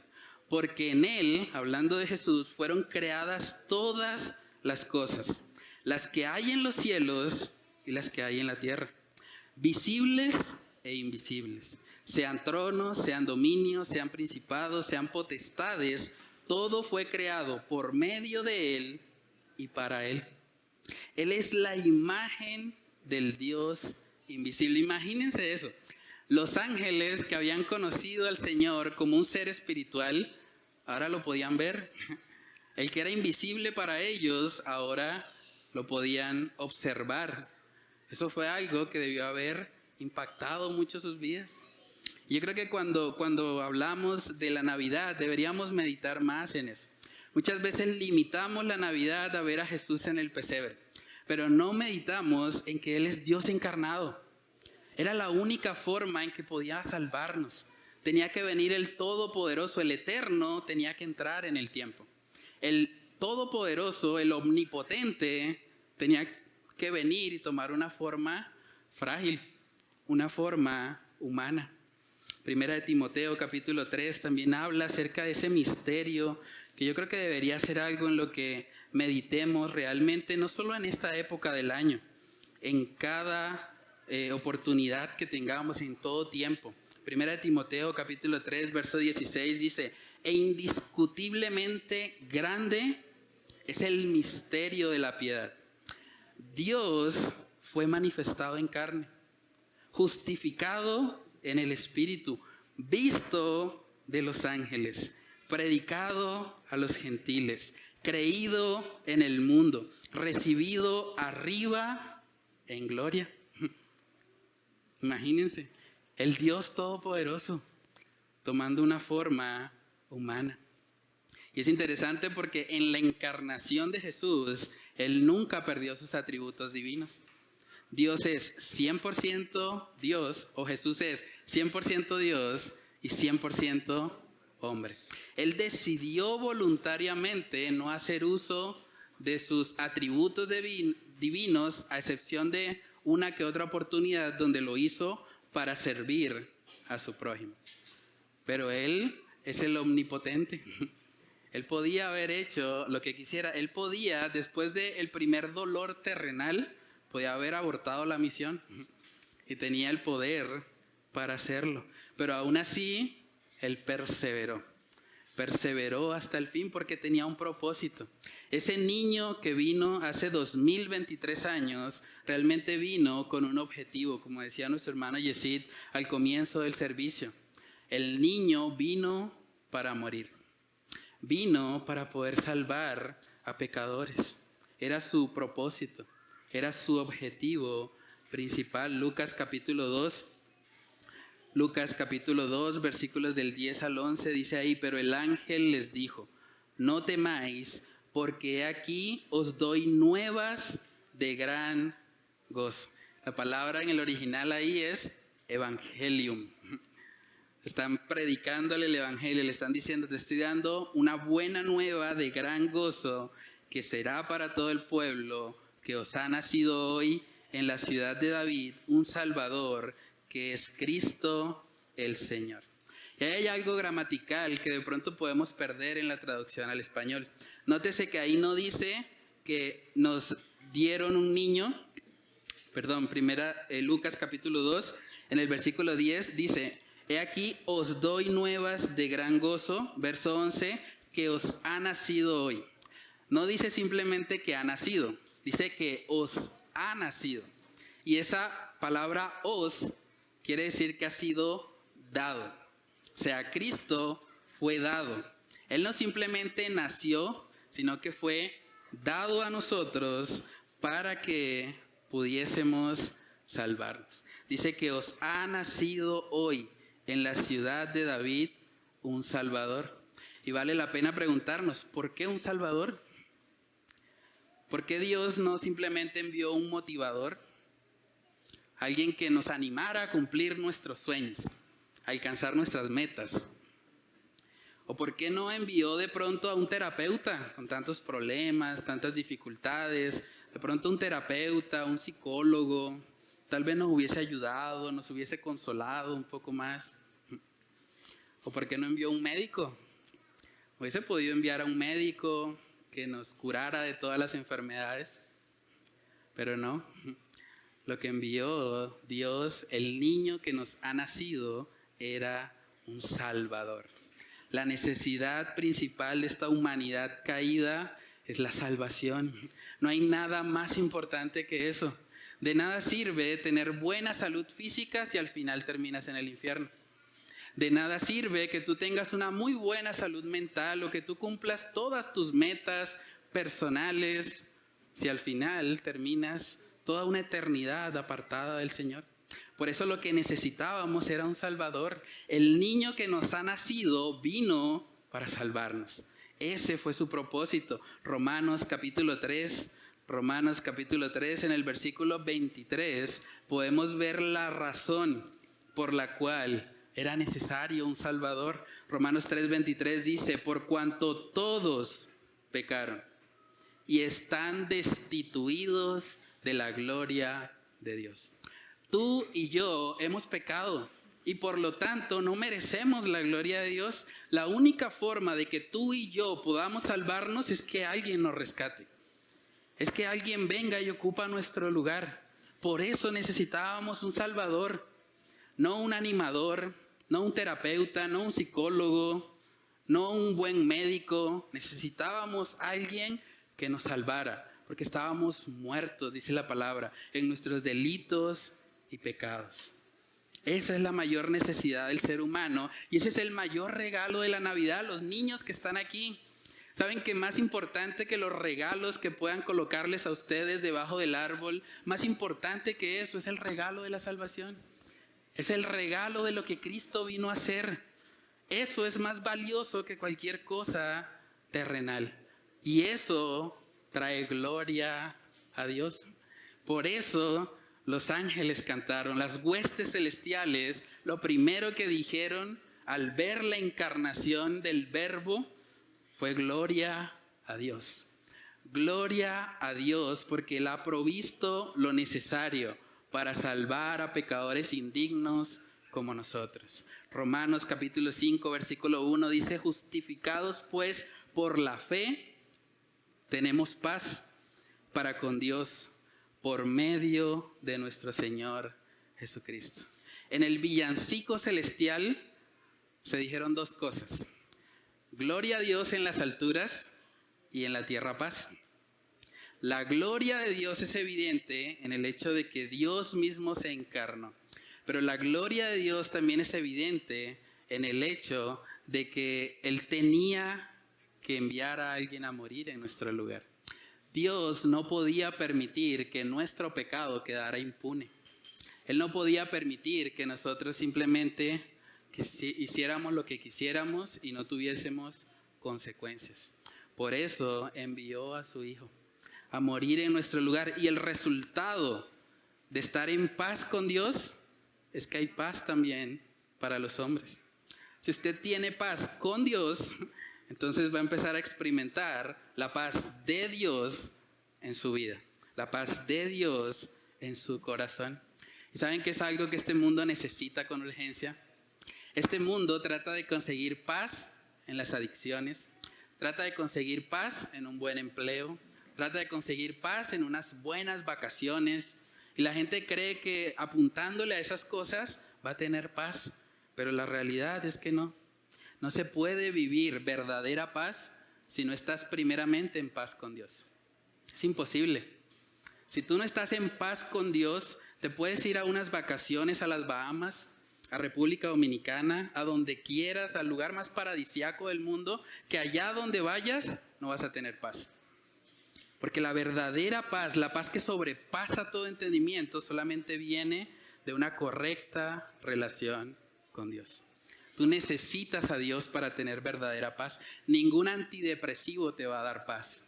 [SPEAKER 1] porque en Él, hablando de Jesús, fueron creadas todas las cosas, las que hay en los cielos y las que hay en la tierra, visibles e invisibles, sean tronos, sean dominios, sean principados, sean potestades, todo fue creado por medio de Él y para Él. Él es la imagen del Dios invisible. Imagínense eso. Los ángeles que habían conocido al Señor como un ser espiritual, ahora lo podían ver. El que era invisible para ellos, ahora lo podían observar. Eso fue algo que debió haber impactado mucho sus vidas. Yo creo que cuando hablamos de la Navidad, deberíamos meditar más en eso. Muchas veces limitamos la Navidad a ver a Jesús en el pesebre, pero no meditamos en que Él es Dios encarnado. Era la única forma en que podía salvarnos. Tenía que venir el Todopoderoso, el Eterno, tenía que entrar en el tiempo. El Todopoderoso, el Omnipotente, tenía que venir y tomar una forma frágil, una forma humana. Primera de Timoteo capítulo 3 también habla acerca de ese misterio que yo creo que debería ser algo en lo que meditemos realmente, no solo en esta época del año, en cada oportunidad que tengamos, en todo tiempo. Primera de Timoteo capítulo 3 verso 16 dice: e indiscutiblemente grande es el misterio de la piedad. Dios fue manifestado en carne, justificado en el Espíritu, visto de los ángeles, predicado a los gentiles, creído en el mundo, recibido arriba en gloria. Imagínense, el Dios Todopoderoso tomando una forma humana. Y es interesante porque en la encarnación de Jesús, Él nunca perdió sus atributos divinos. Dios es 100% Dios, o Jesús es 100% Dios y 100% hombre. Él decidió voluntariamente no hacer uso de sus atributos divinos, a excepción de una que otra oportunidad donde lo hizo para servir a su prójimo. Pero Él es el omnipotente. Él podía haber hecho lo que quisiera. Él podía, después del primer dolor terrenal, podía haber abortado la misión y tenía el poder para hacerlo. Pero aún así, Él perseveró hasta el fin porque tenía un propósito. Ese niño que vino hace 2023 años, realmente vino con un objetivo, como decía nuestro hermano Yesid al comienzo del servicio. El niño vino para morir. Vino para poder salvar a pecadores. Era su propósito, era su objetivo principal, Lucas capítulo 2. Lucas capítulo 2, versículos del 10 al 11, dice ahí: pero el ángel les dijo: no temáis, porque aquí os doy nuevas de gran gozo. La palabra en el original ahí es evangelium. Están predicándole el evangelio, le están diciendo: te estoy dando una buena nueva de gran gozo, que será para todo el pueblo, que os ha nacido hoy en la ciudad de David un Salvador, que es Cristo el Señor. Y hay algo gramatical que de pronto podemos perder en la traducción al español. Nótese que ahí no dice que nos dieron un niño. Lucas capítulo 2, en el versículo 10 dice: he aquí os doy nuevas de gran gozo, verso 11, que os ha nacido hoy. No dice simplemente que ha nacido, dice que os ha nacido. Y esa palabra os quiere decir que ha sido dado. O sea, Cristo fue dado. Él no simplemente nació, sino que fue dado a nosotros para que pudiésemos salvarnos. Dice que os ha nacido hoy en la ciudad de David un Salvador. Y vale la pena preguntarnos: ¿por qué un Salvador? ¿Por qué Dios no simplemente envió un motivador? Alguien que nos animara a cumplir nuestros sueños, a alcanzar nuestras metas. ¿O por qué no envió de pronto a un terapeuta con tantos problemas, tantas dificultades? De pronto un terapeuta, un psicólogo, tal vez nos hubiese ayudado, nos hubiese consolado un poco más. ¿O por qué no envió un médico? Hubiese podido enviar a un médico que nos curara de todas las enfermedades, pero no. Lo que envió Dios, el niño que nos ha nacido, era un Salvador. La necesidad principal de esta humanidad caída es la salvación. No hay nada más importante que eso. De nada sirve tener buena salud física si al final terminas en el infierno. De nada sirve que tú tengas una muy buena salud mental o que tú cumplas todas tus metas personales si al final terminas toda una eternidad apartada del Señor. Por eso lo que necesitábamos era un Salvador. El niño que nos ha nacido vino para salvarnos. Ese fue su propósito. Romanos capítulo 3, en el versículo 23, podemos ver la razón por la cual era necesario un Salvador. Romanos 3:23 dice: por cuanto todos pecaron y están destituidos de la gloria de Dios. Tú y yo hemos pecado y por lo tanto no merecemos la gloria de Dios. La única forma de que tú y yo podamos salvarnos es que alguien nos rescate. Es que alguien venga y ocupa nuestro lugar. Por eso necesitábamos un Salvador, no un animador, no un terapeuta, no un psicólogo, no un buen médico. Necesitábamos a alguien que nos salvara, porque estábamos muertos, dice la palabra, en nuestros delitos y pecados. Esa es la mayor necesidad del ser humano y ese es el mayor regalo de la Navidad. Los niños que están aquí, ¿saben que más importante que los regalos que puedan colocarles a ustedes debajo del árbol, más importante que eso es el regalo de la salvación? Es el regalo de lo que Cristo vino a hacer. Eso es más valioso que cualquier cosa terrenal. Y eso trae gloria a Dios. Por eso los ángeles cantaron, las huestes celestiales, lo primero que dijeron al ver la encarnación del Verbo fue: gloria a Dios. Gloria a Dios, porque Él ha provisto lo necesario para salvar a pecadores indignos como nosotros. Romanos capítulo 5, versículo 1 dice: justificados pues por la fe, tenemos paz para con Dios por medio de nuestro Señor Jesucristo. En el villancico celestial se dijeron dos cosas: gloria a Dios en las alturas y en la tierra paz. La gloria de Dios es evidente en el hecho de que Dios mismo se encarnó. Pero la gloria de Dios también es evidente en el hecho de que Él tenía que enviar a alguien a morir en nuestro lugar. Dios no podía permitir que nuestro pecado quedara impune. Él no podía permitir que nosotros simplemente hiciéramos lo que quisiéramos y no tuviésemos consecuencias. Por eso envió a su Hijo a morir en nuestro lugar. Y el resultado de estar en paz con Dios es que hay paz también para los hombres. Si usted tiene paz con Dios, entonces va a empezar a experimentar la paz de Dios en su vida, la paz de Dios en su corazón. ¿Y saben que es algo que este mundo necesita con urgencia? Este mundo trata de conseguir paz en las adicciones, trata de conseguir paz en un buen empleo, trata de conseguir paz en unas buenas vacaciones. Y la gente cree que apuntándole a esas cosas va a tener paz, pero la realidad es que no. No se puede vivir verdadera paz si no estás primeramente en paz con Dios. Es imposible. Si tú no estás en paz con Dios, te puedes ir a unas vacaciones a las Bahamas, a República Dominicana, a donde quieras, al lugar más paradisíaco del mundo, que allá donde vayas no vas a tener paz. Porque la verdadera paz, la paz que sobrepasa todo entendimiento, solamente viene de una correcta relación con Dios. Tú necesitas a Dios para tener verdadera paz. Ningún antidepresivo te va a dar paz.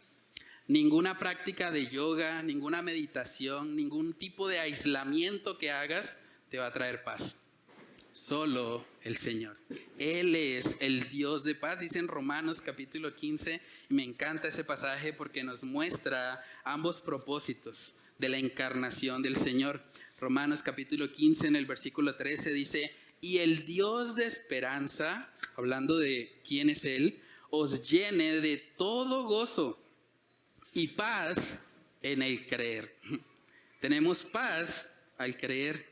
[SPEAKER 1] Ninguna práctica de yoga, ninguna meditación, ningún tipo de aislamiento que hagas te va a traer paz. Solo el Señor. Él es el Dios de paz, dice en Romanos capítulo 15. Y me encanta ese pasaje porque nos muestra ambos propósitos de la encarnación del Señor. Romanos capítulo 15 en el versículo 13 dice: y el Dios de esperanza, hablando de quién es Él, os llene de todo gozo y paz en el creer. Tenemos paz al creer,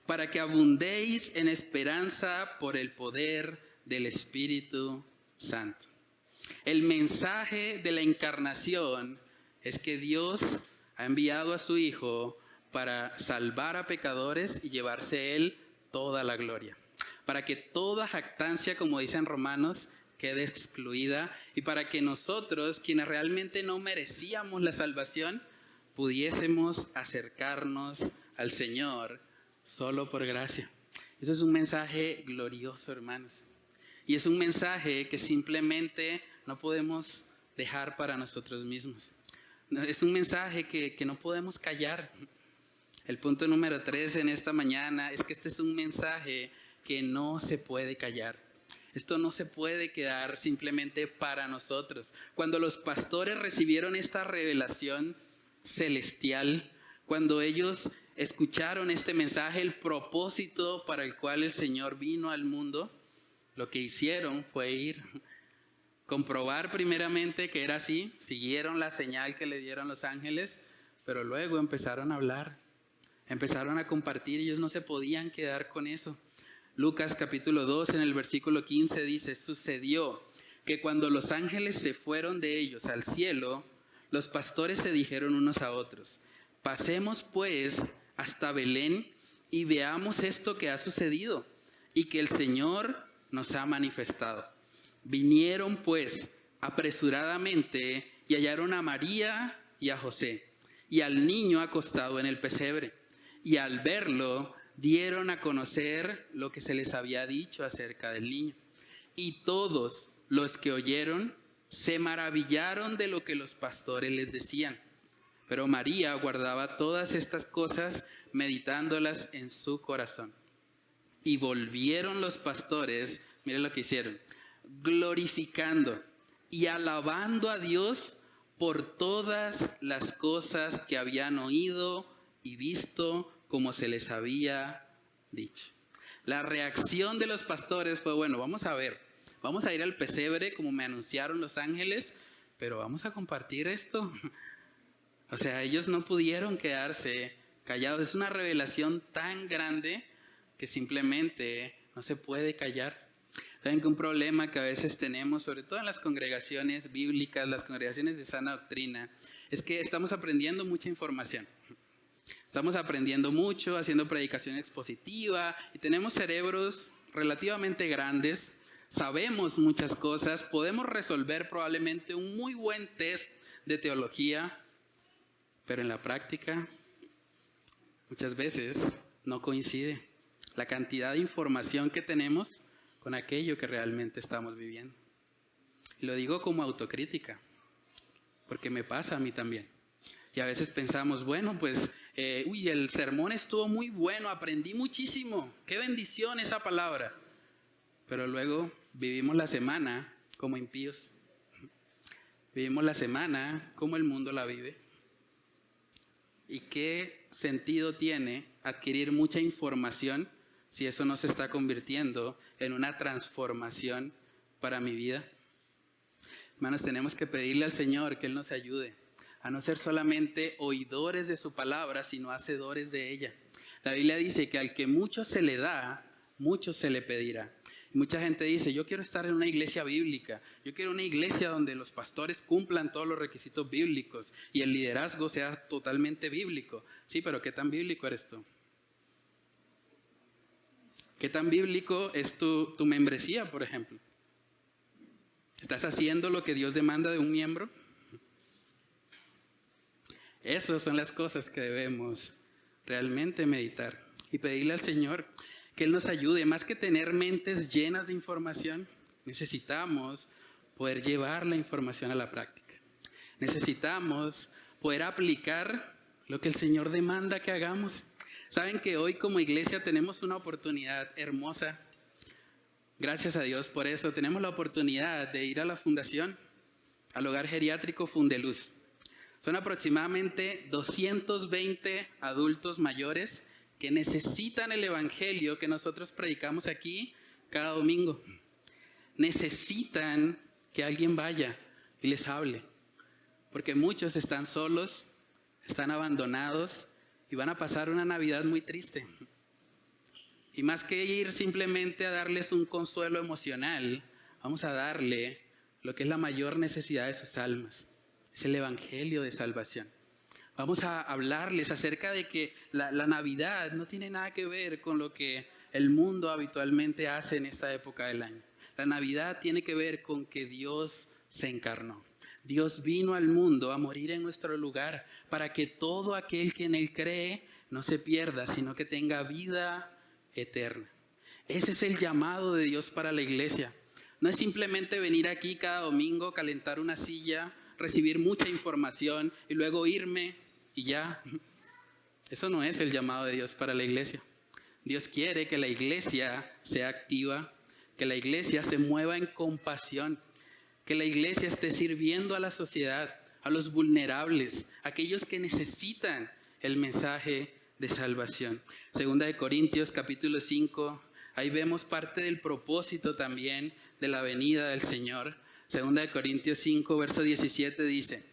[SPEAKER 1] para que abundéis en esperanza por el poder del Espíritu Santo. El mensaje de la encarnación es que Dios ha enviado a su Hijo para salvar a pecadores y llevarse Él toda la gloria. Para que toda jactancia, como dicen Romanos, quede excluida, y para que nosotros, quienes realmente no merecíamos la salvación, pudiésemos acercarnos al Señor solo por gracia. Eso es un mensaje glorioso, hermanos. Y es un mensaje que simplemente no podemos dejar para nosotros mismos. Es un mensaje que no podemos callar. El punto número 3 en esta mañana es que este es un mensaje que no se puede callar. Esto no se puede quedar simplemente para nosotros. Cuando los pastores recibieron esta revelación celestial, cuando ellos escucharon este mensaje, el propósito para el cual el Señor vino al mundo, lo que hicieron fue ir, comprobar primeramente que era así, siguieron la señal que le dieron los ángeles, pero luego empezaron a hablar, empezaron a compartir. Ellos no se podían quedar con eso. Lucas capítulo 2 en el versículo 15 dice: sucedió que cuando los ángeles se fueron de ellos al cielo, los pastores se dijeron unos a otros: pasemos pues hasta Belén y veamos esto que ha sucedido y que el Señor nos ha manifestado. Vinieron pues apresuradamente y hallaron a María y a José y al niño acostado en el pesebre, y al verlo dieron a conocer lo que se les había dicho acerca del niño. Y todos los que oyeron se maravillaron de lo que los pastores les decían. Pero María guardaba todas estas cosas, meditándolas en su corazón. Y volvieron los pastores, miren lo que hicieron, glorificando y alabando a Dios por todas las cosas que habían oído y visto, como se les había dicho. La reacción de los pastores fue: bueno, vamos a ver, vamos a ir al pesebre como me anunciaron los ángeles, pero vamos a compartir esto. O sea, ellos no pudieron quedarse callados. Es una revelación tan grande que simplemente no se puede callar. Saben que un problema que a veces tenemos, sobre todo en las congregaciones bíblicas, las congregaciones de sana doctrina, es que estamos aprendiendo mucha información. Estamos aprendiendo mucho, haciendo predicación expositiva, y tenemos cerebros relativamente grandes, sabemos muchas cosas, podemos resolver probablemente un muy buen test de teología, pero en la práctica muchas veces no coincide la cantidad de información que tenemos con aquello que realmente estamos viviendo. Y lo digo como autocrítica, porque me pasa a mí también. Y a veces pensamos, bueno, pues, el sermón estuvo muy bueno, aprendí muchísimo, qué bendición esa palabra. Pero luego vivimos la semana como impíos. Vivimos la semana como el mundo la vive. ¿Y qué sentido tiene adquirir mucha información si eso no se está convirtiendo en una transformación para mi vida? Hermanos, tenemos que pedirle al Señor que Él nos ayude a no ser solamente oidores de su palabra, sino hacedores de ella. La Biblia dice que al que mucho se le da, mucho se le pedirá. Mucha gente dice, yo quiero estar en una iglesia bíblica, yo quiero una iglesia donde los pastores cumplan todos los requisitos bíblicos y el liderazgo sea totalmente bíblico. Sí, pero ¿qué tan bíblico eres tú? ¿Qué tan bíblico es tu membresía, por ejemplo? ¿Estás haciendo lo que Dios demanda de un miembro? Esas son las cosas que debemos realmente meditar y pedirle al Señor que Él nos ayude. Más que tener mentes llenas de información, necesitamos poder llevar la información a la práctica. Necesitamos poder aplicar lo que el Señor demanda que hagamos. Saben que hoy como iglesia tenemos una oportunidad hermosa. Gracias a Dios por eso. Tenemos la oportunidad de ir a la fundación, al hogar geriátrico Fundeluz. Son aproximadamente 220 adultos mayores que necesitan el evangelio que nosotros predicamos aquí cada domingo. Necesitan que alguien vaya y les hable, porque muchos están solos, están abandonados y van a pasar una Navidad muy triste. Y más que ir simplemente a darles un consuelo emocional, vamos a darle lo que es la mayor necesidad de sus almas. Es el evangelio de salvación. Vamos a hablarles acerca de que la Navidad no tiene nada que ver con lo que el mundo habitualmente hace en esta época del año. La Navidad tiene que ver con que Dios se encarnó. Dios vino al mundo a morir en nuestro lugar para que todo aquel que en Él cree no se pierda, sino que tenga vida eterna. Ese es el llamado de Dios para la iglesia. No es simplemente venir aquí cada domingo, calentar una silla, recibir mucha información y luego irme y ya. Eso no es el llamado de Dios para la iglesia. Dios quiere que la iglesia sea activa, que la iglesia se mueva en compasión, que la iglesia esté sirviendo a la sociedad, a los vulnerables, a aquellos que necesitan el mensaje de salvación. Segunda de Corintios capítulo 5, ahí vemos parte del propósito también de la venida del Señor. Segunda de Corintios 5, verso 17 dice,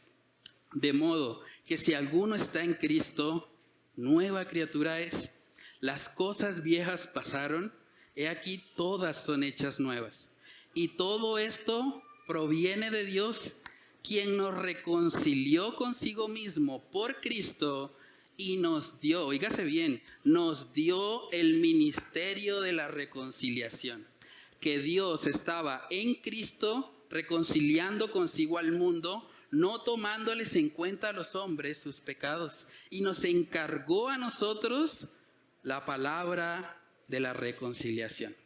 [SPEAKER 1] de modo que si alguno está en Cristo, nueva criatura es. Las cosas viejas pasaron, he aquí todas son hechas nuevas. Y todo esto proviene de Dios, quien nos reconcilió consigo mismo por Cristo y nos dio, oígase bien, nos dio el ministerio de la reconciliación. Que Dios estaba en Cristo reconciliando consigo al mundo, no tomándoles en cuenta a los hombres sus pecados, y nos encargó a nosotros la palabra de la reconciliación.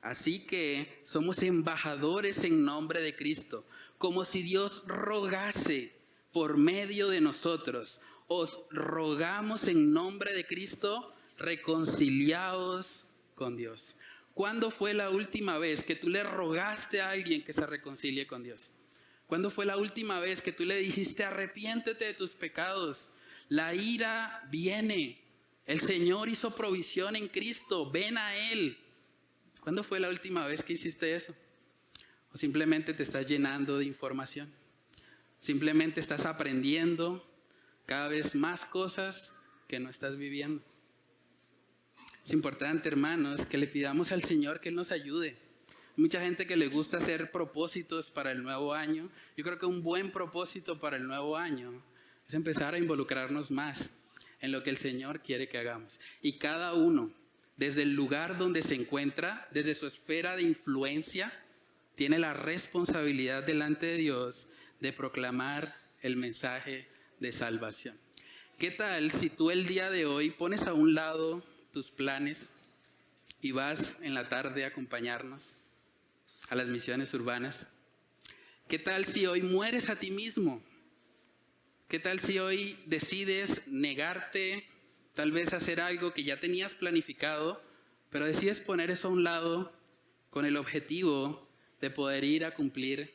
[SPEAKER 1] Así que somos embajadores en nombre de Cristo, como si Dios rogase por medio de nosotros. Os rogamos en nombre de Cristo, reconciliaos con Dios. ¿Cuándo fue la última vez que tú le rogaste a alguien que se reconcilie con Dios? ¿Cuándo fue la última vez que tú le dijiste arrepiéntete de tus pecados? La ira viene. El Señor hizo provisión en Cristo. Ven a Él. ¿Cuándo fue la última vez que hiciste eso? ¿O simplemente te estás llenando de información? ¿Simplemente estás aprendiendo cada vez más cosas que no estás viviendo? Es importante, hermanos, que le pidamos al Señor que Él nos ayude. Hay mucha gente que le gusta hacer propósitos para el nuevo año. Yo creo que un buen propósito para el nuevo año es empezar a involucrarnos más en lo que el Señor quiere que hagamos. Y cada uno, desde el lugar donde se encuentra, desde su esfera de influencia, tiene la responsabilidad delante de Dios de proclamar el mensaje de salvación. ¿Qué tal si tú el día de hoy pones a un lado tus planes y vas en la tarde a acompañarnos a las misiones urbanas? ¿Qué tal si hoy mueres a ti mismo? ¿Qué tal si hoy decides negarte, tal vez hacer algo que ya tenías planificado, pero decides poner eso a un lado con el objetivo de poder ir a cumplir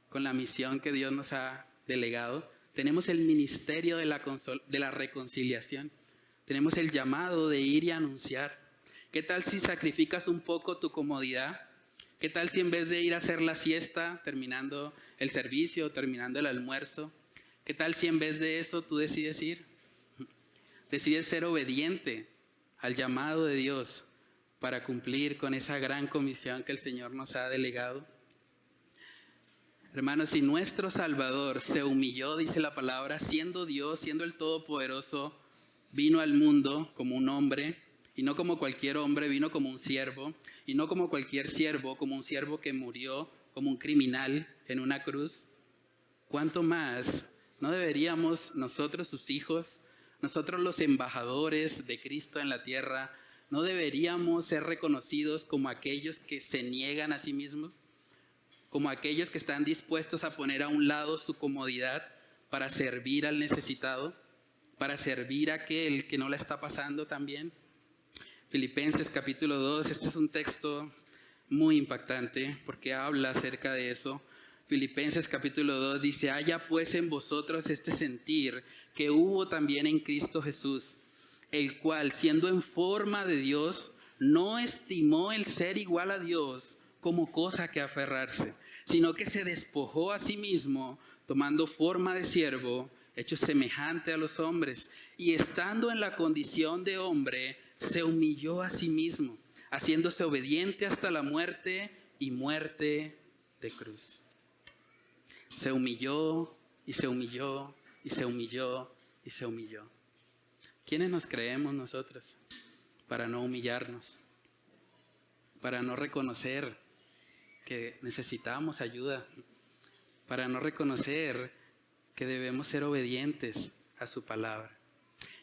[SPEAKER 1] con la misión que Dios nos ha delegado? Tenemos el ministerio de la reconciliación. Tenemos el llamado de ir y anunciar. ¿Qué tal si sacrificas un poco tu comodidad? ¿Qué tal si en vez de ir a hacer la siesta terminando el servicio, terminando el almuerzo, qué tal si en vez de eso tú decides ir? Decides ser obediente al llamado de Dios para cumplir con esa gran comisión que el Señor nos ha delegado. Hermanos, si nuestro Salvador se humilló, dice la palabra, siendo Dios, siendo el Todopoderoso, vino al mundo como un hombre, y no como cualquier hombre, vino como un siervo, y no como cualquier siervo, como un siervo que murió como un criminal en una cruz, ¿cuánto más no deberíamos nosotros, sus hijos, nosotros los embajadores de Cristo en la tierra, no deberíamos ser reconocidos como aquellos que se niegan a sí mismos? Como aquellos que están dispuestos a poner a un lado su comodidad para servir al necesitado, para servir a aquel que no la está pasando tan bien. Filipenses capítulo 2, este es un texto muy impactante porque habla acerca de eso. Filipenses capítulo 2 dice: haya pues en vosotros este sentir que hubo también en Cristo Jesús, el cual, siendo en forma de Dios, no estimó el ser igual a Dios como cosa que aferrarse, sino que se despojó a sí mismo, tomando forma de siervo, hecho semejante a los hombres, y estando en la condición de hombre, se humilló a sí mismo, haciéndose obediente hasta la muerte y muerte de cruz. Se humilló y se humilló y se humilló y se humilló. ¿Quiénes nos creemos nosotros para no humillarnos? Para no reconocer que necesitamos ayuda, para no reconocer que debemos ser obedientes a su palabra.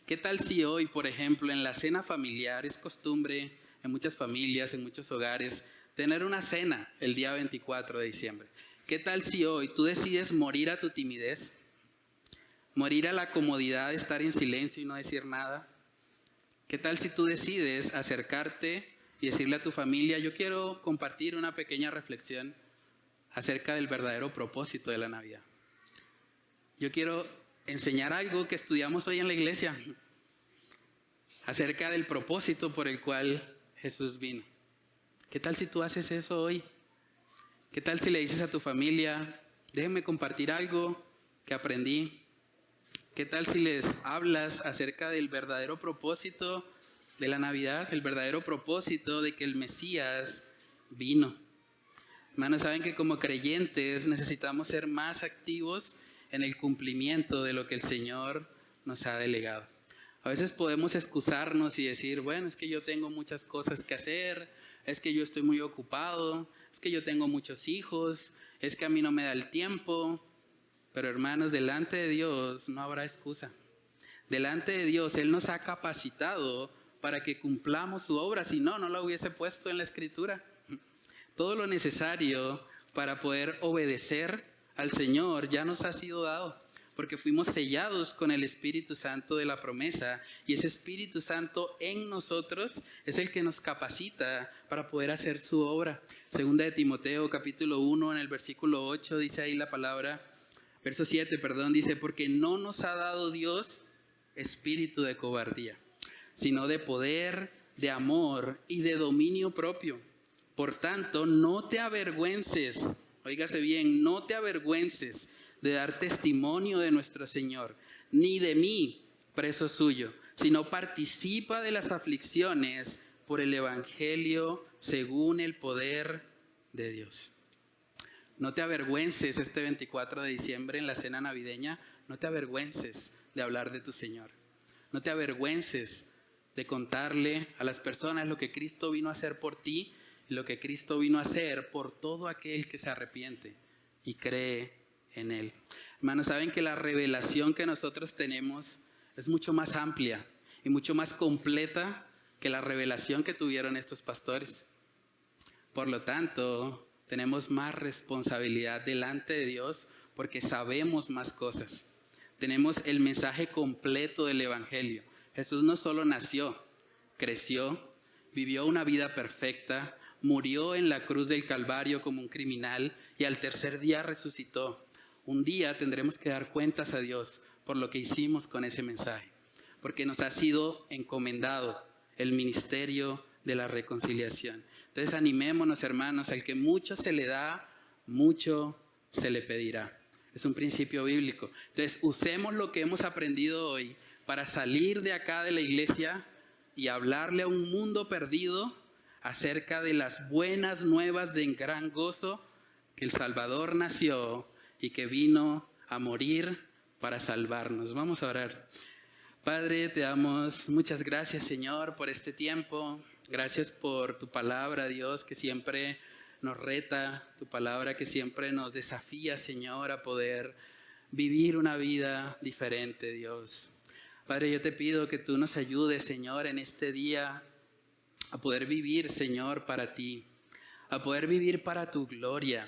[SPEAKER 1] ¿Qué tal si hoy, por ejemplo, en la cena familiar, es costumbre en muchas familias, en muchos hogares, tener una cena el día 24 de diciembre? ¿Qué tal si hoy tú decides morir a tu timidez, morir a la comodidad de estar en silencio y no decir nada? ¿Qué tal si tú decides acercarte y decirle a tu familia: yo quiero compartir una pequeña reflexión acerca del verdadero propósito de la Navidad? Yo quiero enseñar algo que estudiamos hoy en la iglesia acerca del propósito por el cual Jesús vino. ¿Qué tal si tú haces eso hoy? ¿Qué tal si le dices a tu familia: déjenme compartir algo que aprendí? ¿Qué tal si les hablas acerca del verdadero propósito de la Navidad, el verdadero propósito de que el Mesías vino? Hermanos, saben que como creyentes necesitamos ser más activos en el cumplimiento de lo que el Señor nos ha delegado. A veces podemos excusarnos y decir: bueno, es que yo tengo muchas cosas que hacer, es que yo estoy muy ocupado, es que yo tengo muchos hijos, es que a mí no me da el tiempo. Pero hermanos, delante de Dios no habrá excusa. Delante de Dios Él nos ha capacitado para que cumplamos su obra, si no, no la hubiese puesto en la Escritura. Todo lo necesario para poder obedecer al Señor ya nos ha sido dado, porque fuimos sellados con el Espíritu Santo de la promesa, y ese Espíritu Santo en nosotros es el que nos capacita para poder hacer su obra. Segunda de Timoteo capítulo 1 en el versículo 8 dice ahí la palabra, verso 7, dice: porque no nos ha dado Dios espíritu de cobardía, sino de poder, de amor y de dominio propio. Por tanto, no te avergüences, óigase bien, no te avergüences de dar testimonio de nuestro Señor, ni de mí, preso suyo, sino participa de las aflicciones por el Evangelio según el poder de Dios. No te avergüences este 24 de diciembre en la cena navideña, no te avergüences de hablar de tu Señor. No te avergüences de contarle a las personas lo que Cristo vino a hacer por ti y lo que Cristo vino a hacer por todo aquel que se arrepiente y cree en Él. Hermanos, saben que la revelación que nosotros tenemos es mucho más amplia y mucho más completa que la revelación que tuvieron estos pastores. Por lo tanto, tenemos más responsabilidad delante de Dios porque sabemos más cosas. Tenemos el mensaje completo del Evangelio. Jesús no solo nació, creció, vivió una vida perfecta, murió en la cruz del Calvario como un criminal y al tercer día resucitó. Un día tendremos que dar cuentas a Dios por lo que hicimos con ese mensaje, porque nos ha sido encomendado el ministerio de la reconciliación. Entonces animémonos, hermanos, al que mucho se le da, mucho se le pedirá. Es un principio bíblico. Entonces usemos lo que hemos aprendido hoy para salir de acá de la iglesia y hablarle a un mundo perdido acerca de las buenas nuevas de gran gozo, que el Salvador nació y que vino a morir para salvarnos. Vamos a orar. Padre, te damos muchas gracias, Señor, por este tiempo. Gracias por tu palabra, Dios, que siempre nos reta, tu palabra que siempre nos desafía, Señor, a poder vivir una vida diferente, Dios. Padre, yo te pido que tú nos ayudes, Señor, en este día a poder vivir, Señor, para ti, a poder vivir para tu gloria.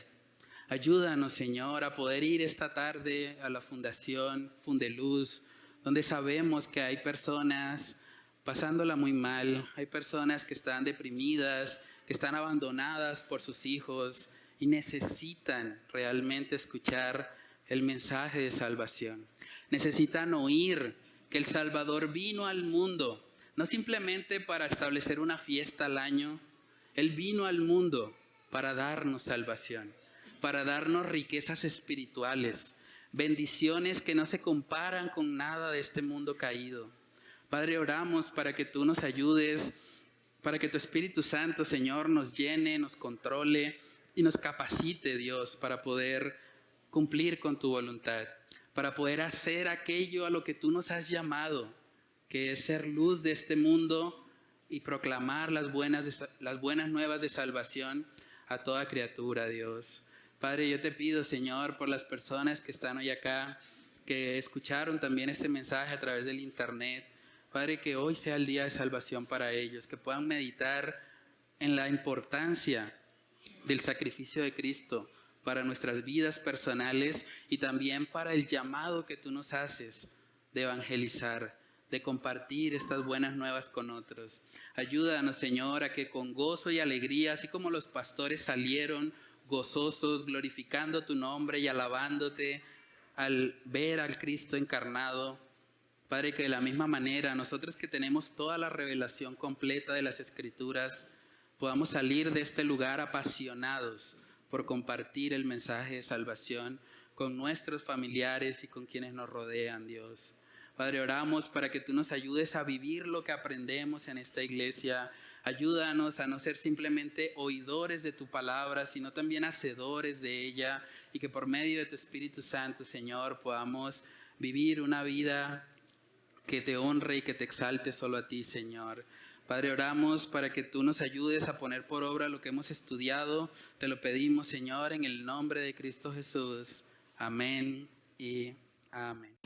[SPEAKER 1] Ayúdanos, Señor, a poder ir esta tarde a la Fundación Fundeluz, donde sabemos que hay personas pasándola muy mal, hay personas que están deprimidas, que están abandonadas por sus hijos y necesitan realmente escuchar el mensaje de salvación. Necesitan oír que el Salvador vino al mundo, no simplemente para establecer una fiesta al año. Él vino al mundo para darnos salvación, para darnos riquezas espirituales, bendiciones que no se comparan con nada de este mundo caído. Padre, oramos para que tú nos ayudes, para que tu Espíritu Santo, Señor, nos llene, nos controle y nos capacite, Dios, para poder cumplir con tu voluntad, para poder hacer aquello a lo que tú nos has llamado, que es ser luz de este mundo y proclamar las buenas nuevas de salvación a toda criatura, Dios. Padre, yo te pido, Señor, por las personas que están hoy acá, que escucharon también este mensaje a través del internet. Padre, que hoy sea el día de salvación para ellos, que puedan meditar en la importancia del sacrificio de Cristo para nuestras vidas personales y también para el llamado que tú nos haces de evangelizar, de compartir estas buenas nuevas con otros. Ayúdanos, Señor, a que con gozo y alegría, así como los pastores salieron gozosos, glorificando tu nombre y alabándote al ver al Cristo encarnado, Padre, que de la misma manera nosotros que tenemos toda la revelación completa de las Escrituras, podamos salir de este lugar apasionados por compartir el mensaje de salvación con nuestros familiares y con quienes nos rodean, Dios. Padre, oramos para que tú nos ayudes a vivir lo que aprendemos en esta iglesia. Ayúdanos a no ser simplemente oidores de tu palabra, sino también hacedores de ella, y que por medio de tu Espíritu Santo, Señor, podamos vivir una vida que te honre y que te exalte solo a ti, Señor. Padre, oramos para que tú nos ayudes a poner por obra lo que hemos estudiado. Te lo pedimos, Señor, en el nombre de Cristo Jesús. Amén y amén.